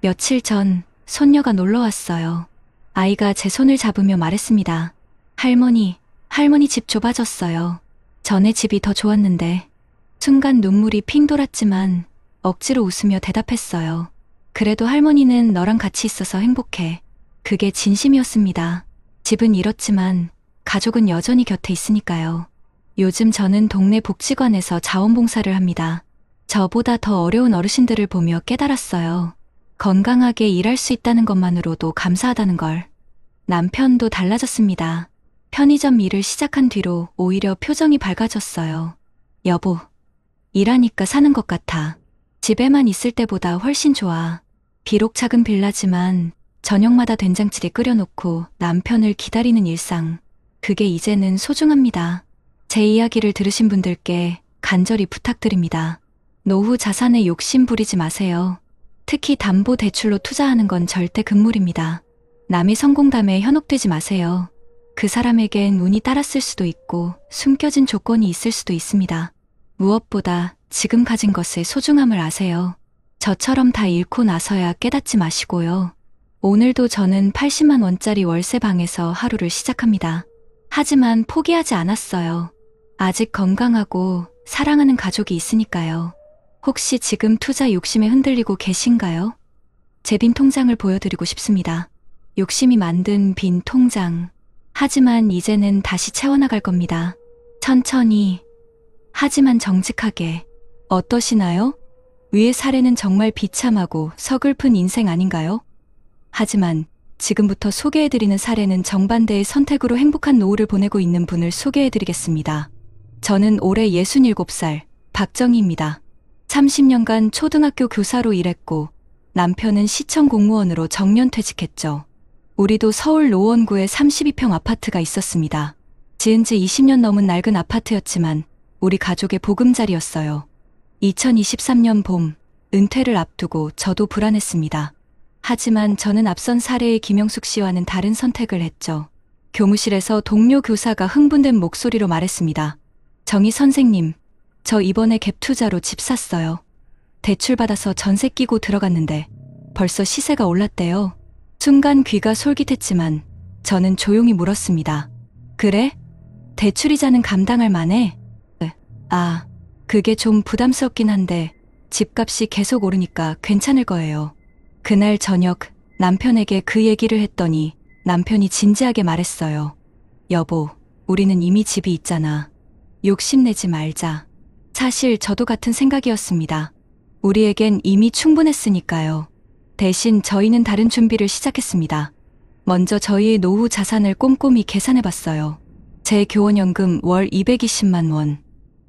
S1: 며칠 전 손녀가 놀러 왔어요. 아이가 제 손을 잡으며 말했습니다. 할머니 집 좁아졌어요. 전에 집이 더 좋았는데. 순간 눈물이 핑 돌았지만 억지로 웃으며 대답했어요. 그래도 할머니는 너랑 같이 있어서 행복해. 그게 진심이었습니다. 집은 잃었지만 가족은 여전히 곁에 있으니까요. 요즘 저는 동네 복지관에서 자원봉사를 합니다. 저보다 더 어려운 어르신들을 보며 깨달았어요. 건강하게 일할 수 있다는 것만으로도 감사하다는 걸. 남편도 달라졌습니다. 편의점 일을 시작한 뒤로 오히려 표정이 밝아졌어요. 여보, 일하니까 사는 것 같아. 집에만 있을 때보다 훨씬 좋아. 비록 작은 빌라지만 저녁마다 된장찌개 끓여놓고 남편을 기다리는 일상. 그게 이제는 소중합니다. 제 이야기를 들으신 분들께 간절히 부탁드립니다. 노후 자산에 욕심 부리지 마세요. 특히 담보대출로 투자하는 건 절대 금물입니다. 남의 성공담에 현혹되지 마세요. 그 사람에겐 운이 따랐을 수도 있고 숨겨진 조건이 있을 수도 있습니다. 무엇보다 지금 가진 것의 소중함을 아세요. 저처럼 다 잃고 나서야 깨닫지 마시고요. 오늘도 저는 80만 원짜리 월세방에서 하루를 시작합니다. 하지만 포기하지 않았어요. 아직 건강하고 사랑하는 가족이 있으니까요. 혹시 지금 투자 욕심에 흔들리고 계신가요? 제 빈 통장을 보여드리고 싶습니다. 욕심이 만든 빈 통장. 하지만 이제는 다시 채워나갈 겁니다. 천천히. 하지만 정직하게. 어떠시나요? 위의 사례는 정말 비참하고 서글픈 인생 아닌가요? 하지만 지금부터 소개해드리는 사례는 정반대의 선택으로 행복한 노후를 보내고 있는 분을 소개해드리겠습니다. 저는 올해 67살 박정희입니다. 30년간 초등학교 교사로 일했고 남편은 시청 공무원으로 정년퇴직했죠. 우리도 서울 노원구에 32평 아파트가 있었습니다. 지은 지 20년 넘은 낡은 아파트였지만 우리 가족의 보금자리였어요. 2023년 봄, 은퇴를 앞두고 저도 불안했습니다. 하지만 저는 앞선 사례의 김영숙 씨와는 다른 선택을 했죠. 교무실에서 동료 교사가 흥분된 목소리로 말했습니다. 정희 선생님, 저 이번에 갭 투자로 집 샀어요. 대출받아서 전세 끼고 들어갔는데 벌써 시세가 올랐대요. 순간 귀가 솔깃했지만 저는 조용히 물었습니다. 그래? 대출이자는 감당할 만해? 아, 그게 좀 부담스럽긴 한데 집값이 계속 오르니까 괜찮을 거예요. 그날 저녁 남편에게 그 얘기를 했더니 남편이 진지하게 말했어요. 여보, 우리는 이미 집이 있잖아. 욕심내지 말자. 사실 저도 같은 생각이었습니다. 우리에겐 이미 충분했으니까요. 대신 저희는 다른 준비를 시작했습니다. 먼저 저희의 노후 자산을 꼼꼼히 계산해봤어요. 제 교원연금 월 220만 원,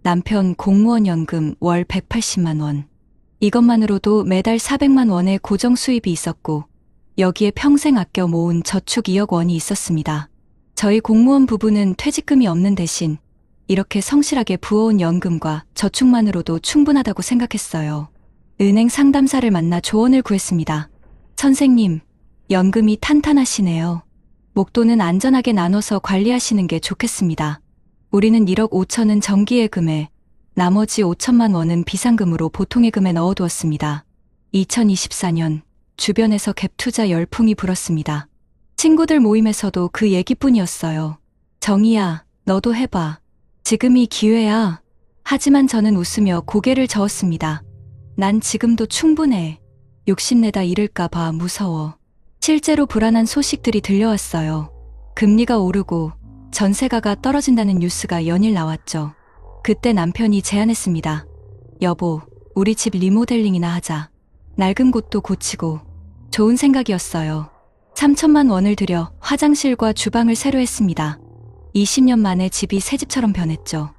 S1: 남편 공무원연금 월 180만 원. 이것만으로도 매달 400만 원의 고정 수입이 있었고 여기에 평생 아껴 모은 저축 2억 원이 있었습니다. 저희 공무원 부부는 퇴직금이 없는 대신 이렇게 성실하게 부어온 연금과 저축만으로도 충분하다고 생각했어요. 은행 상담사를 만나 조언을 구했습니다. 선생님, 연금이 탄탄하시네요. 목돈은 안전하게 나눠서 관리하시는 게 좋겠습니다. 우리는 1억 5천은 정기예금에 나머지 5천만 원은 비상금으로 보통예금에 넣어두었습니다. 2024년 주변에서 갭 투자 열풍이 불었습니다. 친구들 모임에서도 그 얘기뿐이었어요. 정희야, 너도 해봐. 지금이 기회야. 하지만 저는 웃으며 고개를 저었습니다. 난 지금도 충분해. 욕심내다 잃을까봐 무서워. 실제로 불안한 소식들이 들려왔어요. 금리가 오르고 전세가가 떨어진다는 뉴스가 연일 나왔죠. 그때 남편이 제안했습니다. 여보, 우리 집 리모델링이나 하자. 낡은 곳도 고치고. 좋은 생각이었어요. 3천만 원을 들여 화장실과 주방을 새로 했습니다. 20년 만에 집이 새 집처럼 변했죠.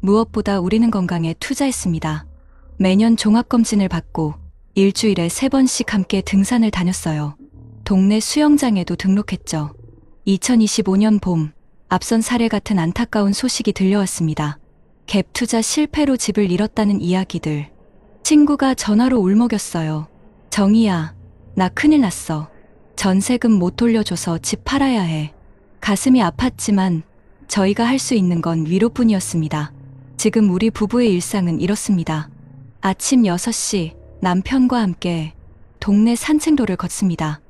S1: 무엇보다 우리는 건강에 투자했습니다. 매년 종합검진을 받고 일주일에 3번씩 함께 등산을 다녔어요. 동네 수영장에도 등록했죠. 2025년 봄, 앞선 사례 같은 안타까운 소식이 들려왔습니다. 갭 투자 실패로 집을 잃었다는 이야기들. 친구가 전화로 울먹였어요. 정희야, 나 큰일 났어. 전세금 못 돌려줘서 집 팔아야 해. 가슴이 아팠지만 저희가 할 수 있는 건 위로뿐이었습니다. 지금 우리 부부의 일상은 이렇습니다. 아침 6시 남편과 함께 동네 산책로를 걷습니다.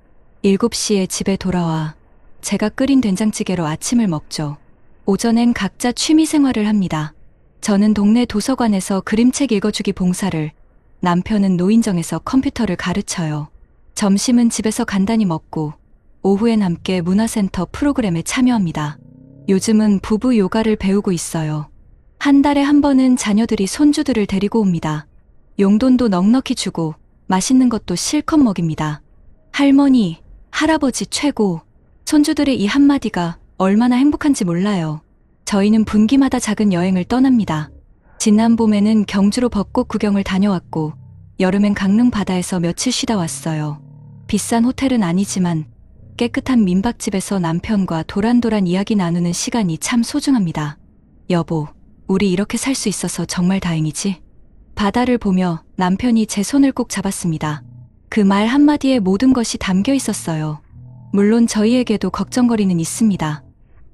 S1: 7시에 집에 돌아와 제가 끓인 된장찌개로 아침을 먹죠. 오전엔 각자 취미 생활을 합니다. 저는 동네 도서관에서 그림책 읽어주기 봉사를, 남편은 노인정에서 컴퓨터를 가르쳐요. 점심은 집에서 간단히 먹고 오후엔 함께 문화센터 프로그램에 참여합니다. 요즘은 부부 요가를 배우고 있어요. 한 달에 한 번은 자녀들이 손주들을 데리고 옵니다. 용돈도 넉넉히 주고 맛있는 것도 실컷 먹입니다. 할머니, 할아버지 최고. 손주들의 이 한마디가 얼마나 행복한지 몰라요. 저희는 분기마다 작은 여행을 떠납니다. 지난 봄에는 경주로 벚꽃 구경을 다녀왔고 여름엔 강릉 바다에서 며칠 쉬다 왔어요. 비싼 호텔은 아니지만 깨끗한 민박집에서 남편과 도란도란 이야기 나누는 시간이 참 소중합니다. 여보, 우리 이렇게 살 수 있어서 정말 다행이지? 바다를 보며 남편이 제 손을 꼭 잡았습니다. 그 말 한마디에 모든 것이 담겨 있었어요. 물론 저희에게도 걱정거리는 있습니다.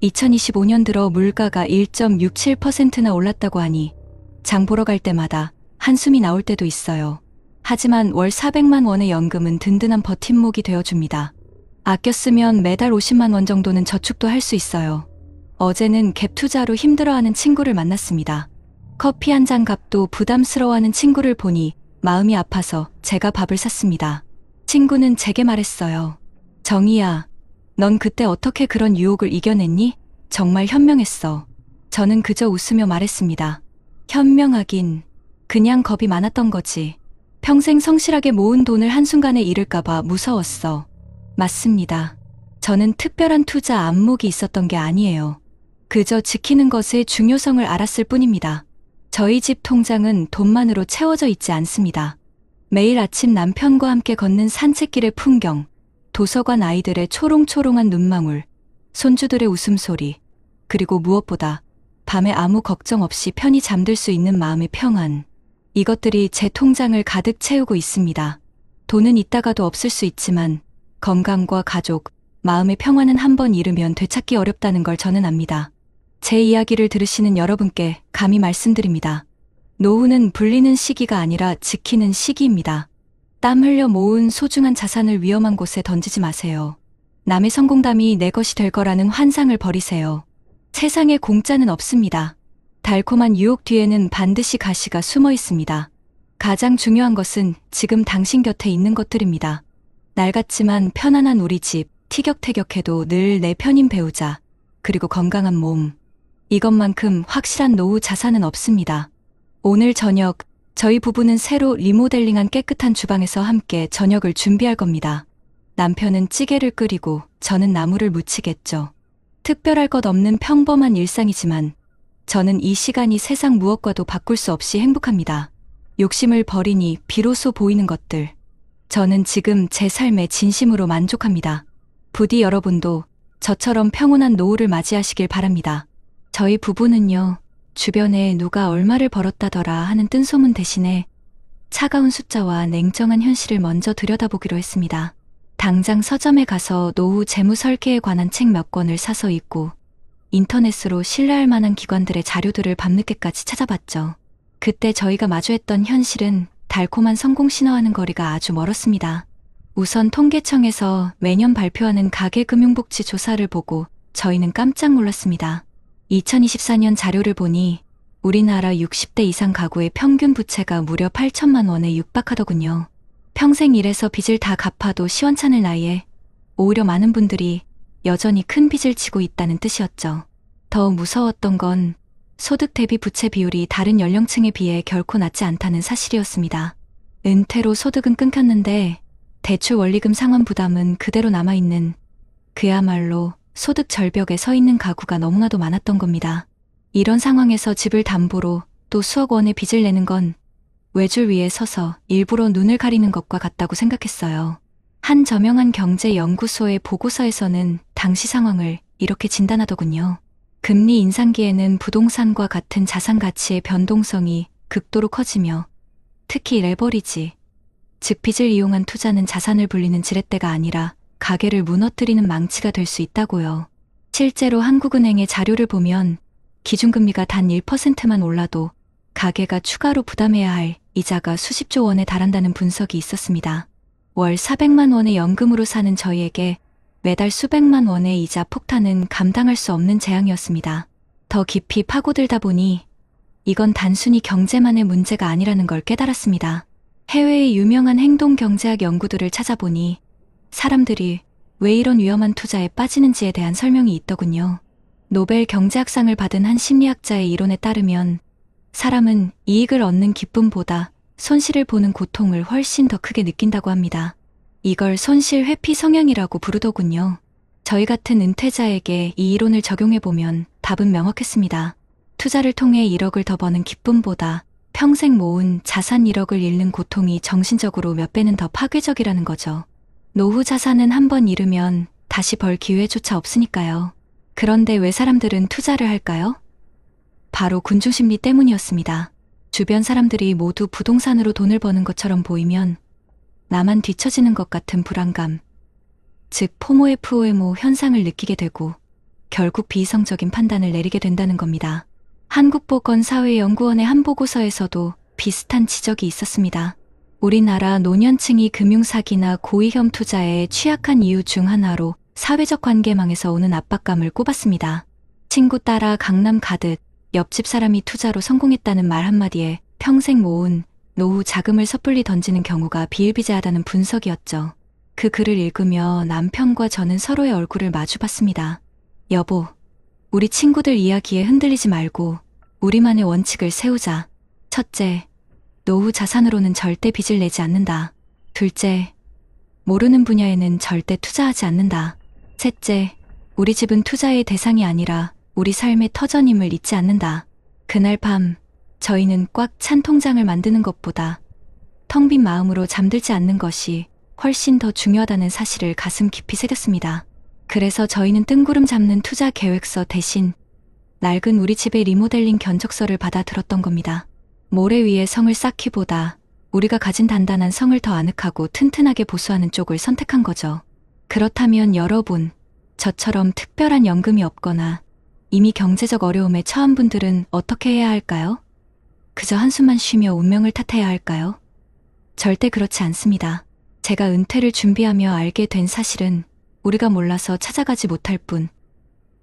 S1: 2025년 들어 물가가 1.67%나 올랐다고 하니 장 보러 갈 때마다 한숨이 나올 때도 있어요. 하지만 월 400만 원의 연금은 든든한 버팀목이 되어줍니다. 아껴 쓰면 매달 50만 원 정도는 저축도 할 수 있어요. 어제는 갭 투자로 힘들어하는 친구를 만났습니다. 커피 한 잔 값도 부담스러워하는 친구를 보니 마음이 아파서 제가 밥을 샀습니다. 친구는 제게 말했어요. 정희야, 넌 그때 어떻게 그런 유혹을 이겨냈니? 정말 현명했어. 저는 그저 웃으며 말했습니다. 현명하긴 그냥 겁이 많았던 거지. 평생 성실하게 모은 돈을 한순간에 잃을까봐 무서웠어. 맞습니다. 저는 특별한 투자 안목이 있었던 게 아니에요. 그저 지키는 것의 중요성을 알았을 뿐입니다. 저희 집 통장은 돈만으로 채워져 있지 않습니다. 매일 아침 남편과 함께 걷는 산책길의 풍경, 도서관 아이들의 초롱초롱한 눈망울, 손주들의 웃음소리, 그리고 무엇보다 밤에 아무 걱정 없이 편히 잠들 수 있는 마음의 평안. 이것들이 제 통장을 가득 채우고 있습니다. 돈은 있다가도 없을 수 있지만 건강과 가족, 마음의 평안은 한번 잃으면 되찾기 어렵다는 걸 저는 압니다. 제 이야기를 들으시는 여러분께 감히 말씀드립니다. 노후는 불리는 시기가 아니라 지키는 시기입니다. 땀 흘려 모은 소중한 자산을 위험한 곳에 던지지 마세요. 남의 성공담이 내 것이 될 거라는 환상을 버리세요. 세상에 공짜는 없습니다. 달콤한 유혹 뒤에는 반드시 가시가 숨어 있습니다. 가장 중요한 것은 지금 당신 곁에 있는 것들입니다. 낡았지만 편안한 우리 집, 티격태격해도 늘 내 편인 배우자, 그리고 건강한 몸. 이것만큼 확실한 노후 자산은 없습니다. 오늘 저녁, 저희 부부는 새로 리모델링한 깨끗한 주방에서 함께 저녁을 준비할 겁니다. 남편은 찌개를 끓이고 저는 나물을 무치겠죠. 특별할 것 없는 평범한 일상이지만 저는 이 시간이 세상 무엇과도 바꿀 수 없이 행복합니다. 욕심을 버리니 비로소 보이는 것들. 저는 지금 제 삶에 진심으로 만족합니다. 부디 여러분도 저처럼 평온한 노후를 맞이하시길 바랍니다. 저희 부부는요, 주변에 누가 얼마를 벌었다더라 하는 뜬소문 대신에 차가운 숫자와 냉정한 현실을 먼저 들여다보기로 했습니다. 당장 서점에 가서 노후 재무 설계에 관한 책 몇 권을 사서 읽고 인터넷으로 신뢰할 만한 기관들의 자료들을 밤늦게까지 찾아봤죠. 그때 저희가 마주했던 현실은 달콤한 성공 신화와는 거리가 아주 멀었습니다. 우선 통계청에서 매년 발표하는 가계금융복지 조사를 보고 저희는 깜짝 놀랐습니다. 2024년 자료를 보니 우리나라 60대 이상 가구의 평균 부채가 무려 8천만 원에 육박하더군요. 평생 일해서 빚을 다 갚아도 시원찮을 나이에 오히려 많은 분들이 여전히 큰 빚을 지고 있다는 뜻이었죠. 더 무서웠던 건 소득 대비 부채 비율이 다른 연령층에 비해 결코 낮지 않다는 사실이었습니다. 은퇴로 소득은 끊겼는데 대출 원리금 상환 부담은 그대로 남아있는, 그야말로 소득 절벽에 서 있는 가구가 너무나도 많았던 겁니다. 이런 상황에서 집을 담보로 또 수억 원의 빚을 내는 건 외줄 위에 서서 일부러 눈을 가리는 것과 같다고 생각했어요. 한 저명한 경제연구소의 보고서에서는 당시 상황을 이렇게 진단하더군요. 금리 인상기에는 부동산과 같은 자산 가치의 변동성이 극도로 커지며 특히 레버리지, 즉 빚을 이용한 투자는 자산을 불리는 지렛대가 아니라 가계를 무너뜨리는 망치가 될 수 있다고요. 실제로 한국은행의 자료를 보면 기준금리가 단 1%만 올라도 가계가 추가로 부담해야 할 이자가 수십조 원에 달한다는 분석이 있었습니다. 월 400만 원의 연금으로 사는 저희에게 매달 수백만 원의 이자 폭탄은 감당할 수 없는 재앙이었습니다. 더 깊이 파고들다 보니 이건 단순히 경제만의 문제가 아니라는 걸 깨달았습니다. 해외의 유명한 행동경제학 연구들을 찾아보니 사람들이 왜 이런 위험한 투자에 빠지는지에 대한 설명이 있더군요. 노벨 경제학상을 받은 한 심리학자의 이론에 따르면 사람은 이익을 얻는 기쁨보다 손실을 보는 고통을 훨씬 더 크게 느낀다고 합니다. 이걸 손실 회피 성향이라고 부르더군요. 저희 같은 은퇴자에게 이 이론을 적용해보면 답은 명확했습니다. 투자를 통해 1억을 더 버는 기쁨보다 평생 모은 자산 1억을 잃는 고통이 정신적으로 몇 배는 더 파괴적이라는 거죠. 노후 자산은 한번 잃으면 다시 벌 기회조차 없으니까요. 그런데 왜 사람들은 투자를 할까요? 바로 군중심리 때문이었습니다. 주변 사람들이 모두 부동산으로 돈을 버는 것처럼 보이면 나만 뒤처지는 것 같은 불안감, 즉 포모에프오에모 현상을 느끼게 되고 결국 비이성적인 판단을 내리게 된다는 겁니다. 한국보건사회연구원의 한 보고서에서도 비슷한 지적이 있었습니다. 우리나라 노년층이 금융사기나 고위험 투자에 취약한 이유 중 하나로 사회적 관계망에서 오는 압박감을 꼽았습니다. 친구 따라 강남 가듯 옆집 사람이 투자로 성공했다는 말 한마디에 평생 모은 노후 자금을 섣불리 던지는 경우가 비일비재하다는 분석이었죠. 그 글을 읽으며 남편과 저는 서로의 얼굴을 마주봤습니다. 여보, 우리 친구들 이야기에 흔들리지 말고 우리만의 원칙을 세우자. 첫째, 노후 자산으로는 절대 빚을 내지 않는다. 둘째, 모르는 분야에는 절대 투자하지 않는다. 셋째, 우리 집은 투자의 대상이 아니라 우리 삶의 터전임을 잊지 않는다. 그날 밤, 저희는 꽉 찬 통장을 만드는 것보다 텅 빈 마음으로 잠들지 않는 것이 훨씬 더 중요하다는 사실을 가슴 깊이 새겼습니다. 그래서 저희는 뜬구름 잡는 투자 계획서 대신 낡은 우리 집의 리모델링 견적서를 받아 들었던 겁니다. 모래 위에 성을 쌓기보다 우리가 가진 단단한 성을 더 아늑하고 튼튼하게 보수하는 쪽을 선택한 거죠. 그렇다면 여러분, 저처럼 특별한 연금이 없거나 이미 경제적 어려움에 처한 분들은 어떻게 해야 할까요? 그저 한숨만 쉬며 운명을 탓해야 할까요? 절대 그렇지 않습니다. 제가 은퇴를 준비하며 알게 된 사실은 우리가 몰라서 찾아가지 못할 뿐,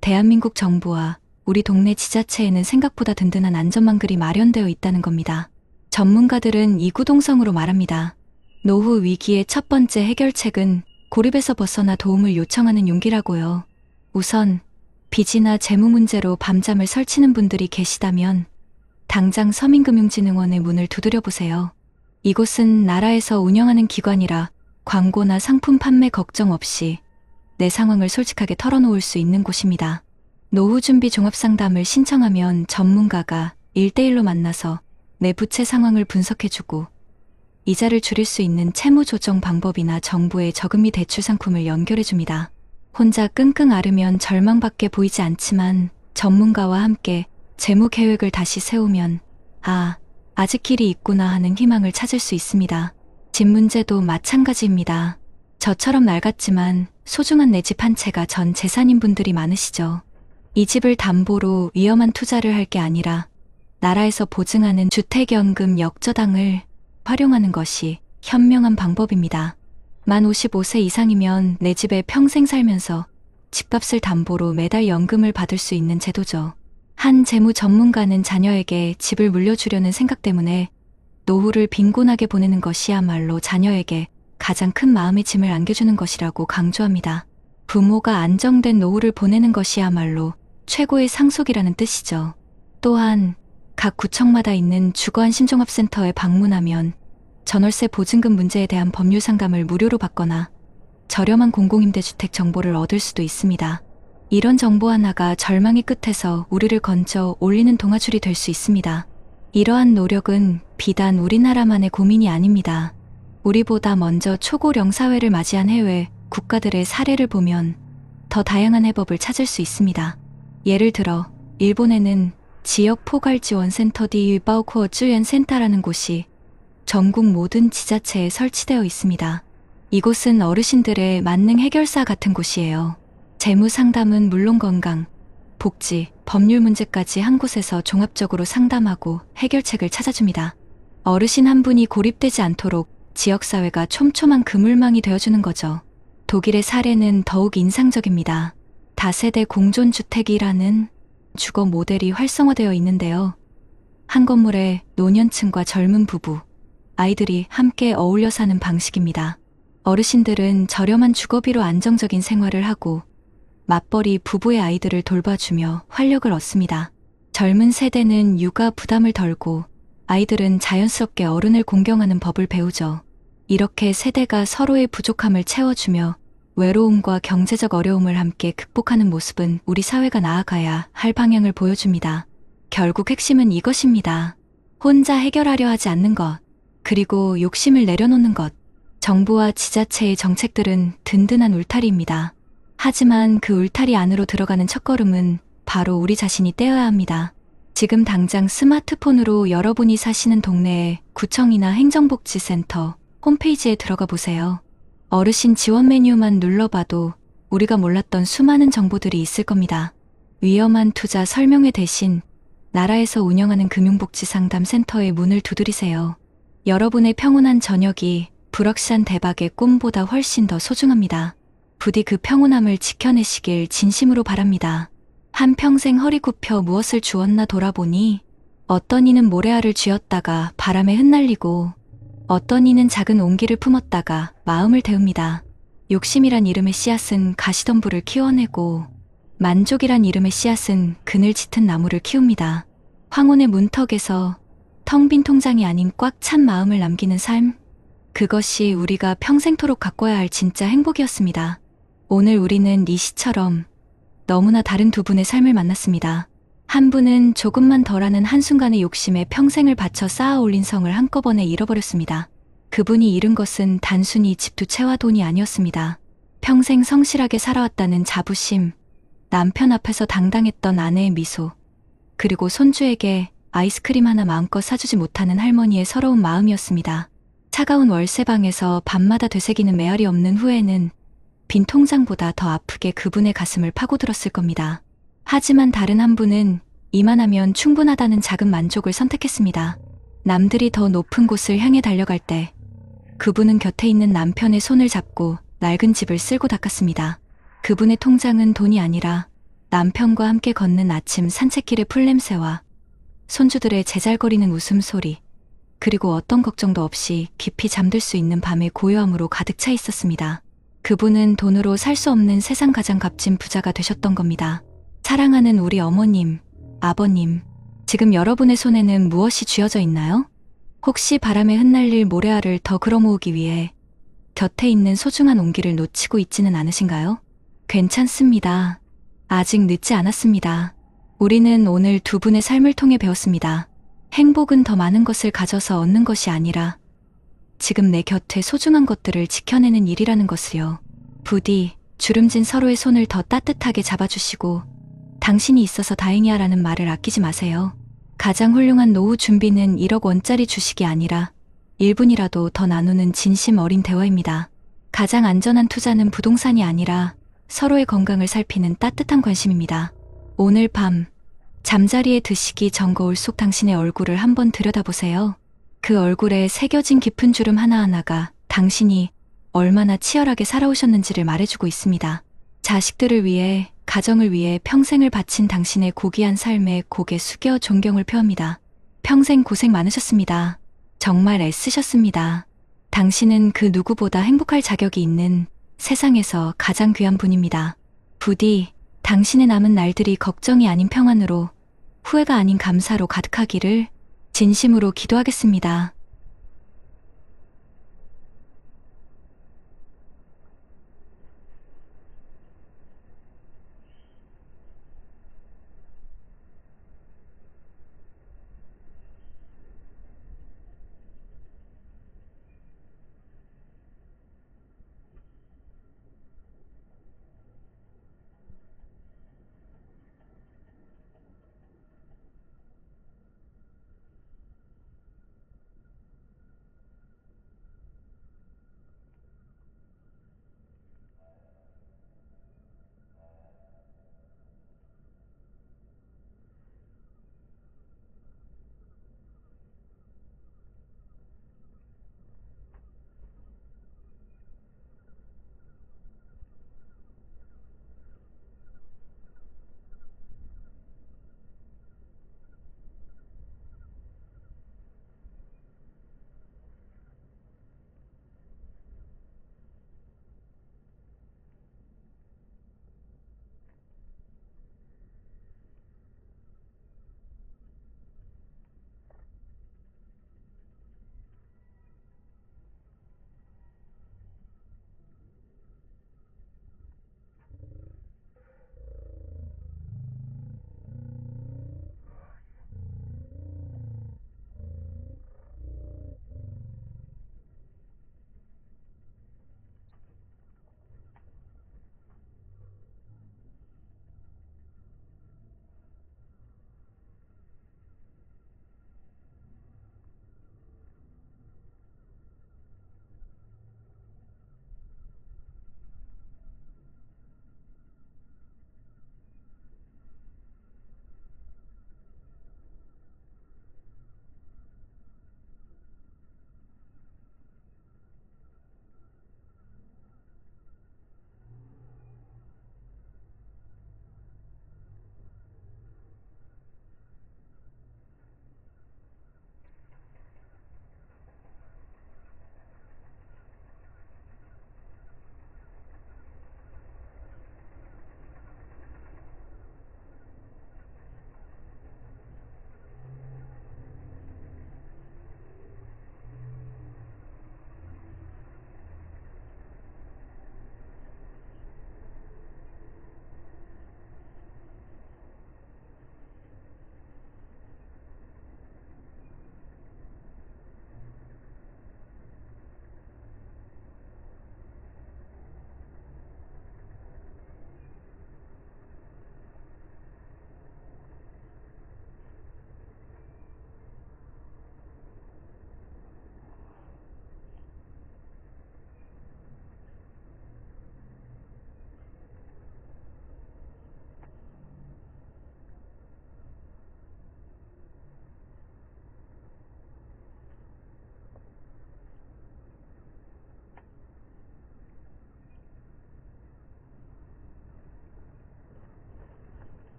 S1: 대한민국 정부와 우리 동네 지자체에는 생각보다 든든한 안전망글이 마련되어 있다는 겁니다. 전문가들은 이구동성으로 말합니다. 노후 위기의 첫 번째 해결책은 고립에서 벗어나 도움을 요청하는 용기라고요. 우선 빚이나 재무 문제로 밤잠을 설치는 분들이 계시다면 당장 서민금융진흥원의 문을 두드려 보세요. 이곳은 나라에서 운영하는 기관이라 광고나 상품 판매 걱정 없이 내 상황을 솔직하게 털어놓을 수 있는 곳입니다. 노후준비 종합상담을 신청하면 전문가가 1대1로 만나서 내 부채 상황을 분석해주고 이자를 줄일 수 있는 채무 조정 방법이나 정부의 저금리 대출 상품을 연결해줍니다. 혼자 끙끙 앓으면 절망밖에 보이지 않지만 전문가와 함께 재무 계획을 다시 세우면 아직 길이 있구나 하는 희망을 찾을 수 있습니다. 집 문제도 마찬가지입니다. 저처럼 낡았지만 소중한 내 집 한 채가 전 재산인 분들이 많으시죠. 이 집을 담보로 위험한 투자를 할 게 아니라 나라에서 보증하는 주택연금 역저당을 활용하는 것이 현명한 방법입니다. 만 55세 이상이면 내 집에 평생 살면서 집값을 담보로 매달 연금을 받을 수 있는 제도죠. 한 재무 전문가는 자녀에게 집을 물려주려는 생각 때문에 노후를 빈곤하게 보내는 것이야말로 자녀에게 가장 큰 마음의 짐을 안겨주는 것이라고 강조합니다. 부모가 안정된 노후를 보내는 것이야말로 최고의 상속이라는 뜻이죠. 또한 각 구청마다 있는 주거안심종합센터에 방문하면 전월세 보증금 문제에 대한 법률 상담을 무료로 받거나 저렴한 공공임대주택 정보를 얻을 수도 있습니다. 이런 정보 하나가 절망의 끝에서 우리를 건져 올리는 동아줄이 될 수 있습니다. 이러한 노력은 비단 우리나라만의 고민이 아닙니다. 우리보다 먼저 초고령 사회를 맞이한 해외 국가들의 사례를 보면 더 다양한 해법을 찾을 수 있습니다. 예를 들어 일본에는 지역 포괄지원센터 디바오코어주연센터라는 곳이 전국 모든 지자체에 설치되어 있습니다. 이곳은 어르신들의 만능 해결사 같은 곳이에요. 재무 상담은 물론 건강, 복지, 법률 문제까지 한 곳에서 종합적으로 상담하고 해결책을 찾아줍니다. 어르신 한 분이 고립되지 않도록 지역사회가 촘촘한 그물망이 되어주는 거죠. 독일의 사례는 더욱 인상적입니다. 다세대 공존주택이라는 주거 모델이 활성화되어 있는데요. 한 건물에 노년층과 젊은 부부, 아이들이 함께 어울려 사는 방식입니다. 어르신들은 저렴한 주거비로 안정적인 생활을 하고 맞벌이 부부의 아이들을 돌봐주며 활력을 얻습니다. 젊은 세대는 육아 부담을 덜고 아이들은 자연스럽게 어른을 공경하는 법을 배우죠. 이렇게 세대가 서로의 부족함을 채워주며 외로움과 경제적 어려움을 함께 극복하는 모습은 우리 사회가 나아가야 할 방향을 보여줍니다. 결국 핵심은 이것입니다. 혼자 해결하려 하지 않는 것, 그리고 욕심을 내려놓는 것. 정부와 지자체의 정책들은 든든한 울타리입니다. 하지만 그 울타리 안으로 들어가는 첫걸음은 바로 우리 자신이 떼어야 합니다. 지금 당장 스마트폰으로 여러분이 사시는 동네의 구청이나 행정복지센터 홈페이지에 들어가 보세요. 어르신 지원 메뉴만 눌러봐도 우리가 몰랐던 수많은 정보들이 있을 겁니다. 위험한 투자 설명회 대신 나라에서 운영하는 금융복지상담센터의 문을 두드리세요. 여러분의 평온한 저녁이 불확실한 대박의 꿈보다 훨씬 더 소중합니다. 부디 그 평온함을 지켜내시길 진심으로 바랍니다. 한평생 허리 굽혀 무엇을 주었나 돌아보니 어떤 이는 모래알을 쥐었다가 바람에 흩날리고 어떤 이는 작은 옹기를 품었다가 마음을 데웁니다. 욕심이란 이름의 씨앗은 가시덤불을 키워내고 만족이란 이름의 씨앗은 그늘 짙은 나무를 키웁니다. 황혼의 문턱에서 텅 빈 통장이 아닌 꽉 찬 마음을 남기는 삶, 그것이 우리가 평생토록 가꿔야 할 진짜 행복이었습니다. 오늘 우리는 리 씨처럼 너무나 다른 두 분의 삶을 만났습니다. 한 분은 조금만 덜하는 한순간의 욕심에 평생을 바쳐 쌓아 올린 성을 한꺼번에 잃어버렸습니다. 그분이 잃은 것은 단순히 집 두 채와 돈이 아니었습니다. 평생 성실하게 살아왔다는 자부심, 남편 앞에서 당당했던 아내의 미소, 그리고 손주에게 아이스크림 하나 마음껏 사주지 못하는 할머니의 서러운 마음이었습니다. 차가운 월세방에서 밤마다 되새기는 메아리 없는 후회는 빈 통장보다 더 아프게 그분의 가슴을 파고들었을 겁니다. 하지만 다른 한 분은 이만하면 충분하다는 작은 만족을 선택했습니다. 남들이 더 높은 곳을 향해 달려갈 때 그분은 곁에 있는 남편의 손을 잡고 낡은 집을 쓸고 닦았습니다. 그분의 통장은 돈이 아니라 남편과 함께 걷는 아침 산책길의 풀냄새와 손주들의 제잘거리는 웃음소리, 그리고 어떤 걱정도 없이 깊이 잠들 수 있는 밤의 고요함으로 가득 차 있었습니다. 그분은 돈으로 살 수 없는 세상 가장 값진 부자가 되셨던 겁니다. 사랑하는 우리 어머님, 아버님, 지금 여러분의 손에는 무엇이 쥐어져 있나요? 혹시 바람에 흩날릴 모래알을 더 걸어모으기 위해 곁에 있는 소중한 온기를 놓치고 있지는 않으신가요? 괜찮습니다. 아직 늦지 않았습니다. 우리는 오늘 두 분의 삶을 통해 배웠습니다. 행복은 더 많은 것을 가져서 얻는 것이 아니라 지금 내 곁에 소중한 것들을 지켜내는 일이라는 것을요. 부디 주름진 서로의 손을 더 따뜻하게 잡아주시고 당신이 있어서 다행이야라는 말을 아끼지 마세요. 가장 훌륭한 노후 준비는 1억 원짜리 주식이 아니라 1분이라도 더 나누는 진심 어린 대화입니다. 가장 안전한 투자는 부동산이 아니라 서로의 건강을 살피는 따뜻한 관심입니다. 오늘 밤 잠자리에 드시기 전 거울 속 당신의 얼굴을 한번 들여다보세요. 그 얼굴에 새겨진 깊은 주름 하나하나가 당신이 얼마나 치열하게 살아오셨는지를 말해주고 있습니다. 자식들을 위해, 가정을 위해 평생을 바친 당신의 고귀한 삶에 고개 숙여 존경을 표합니다. 평생 고생 많으셨습니다. 정말 애쓰셨습니다. 당신은 그 누구보다 행복할 자격이 있는 세상에서 가장 귀한 분입니다. 부디 당신의 남은 날들이 걱정이 아닌 평안으로, 후회가 아닌 감사로 가득하기를 진심으로 기도하겠습니다.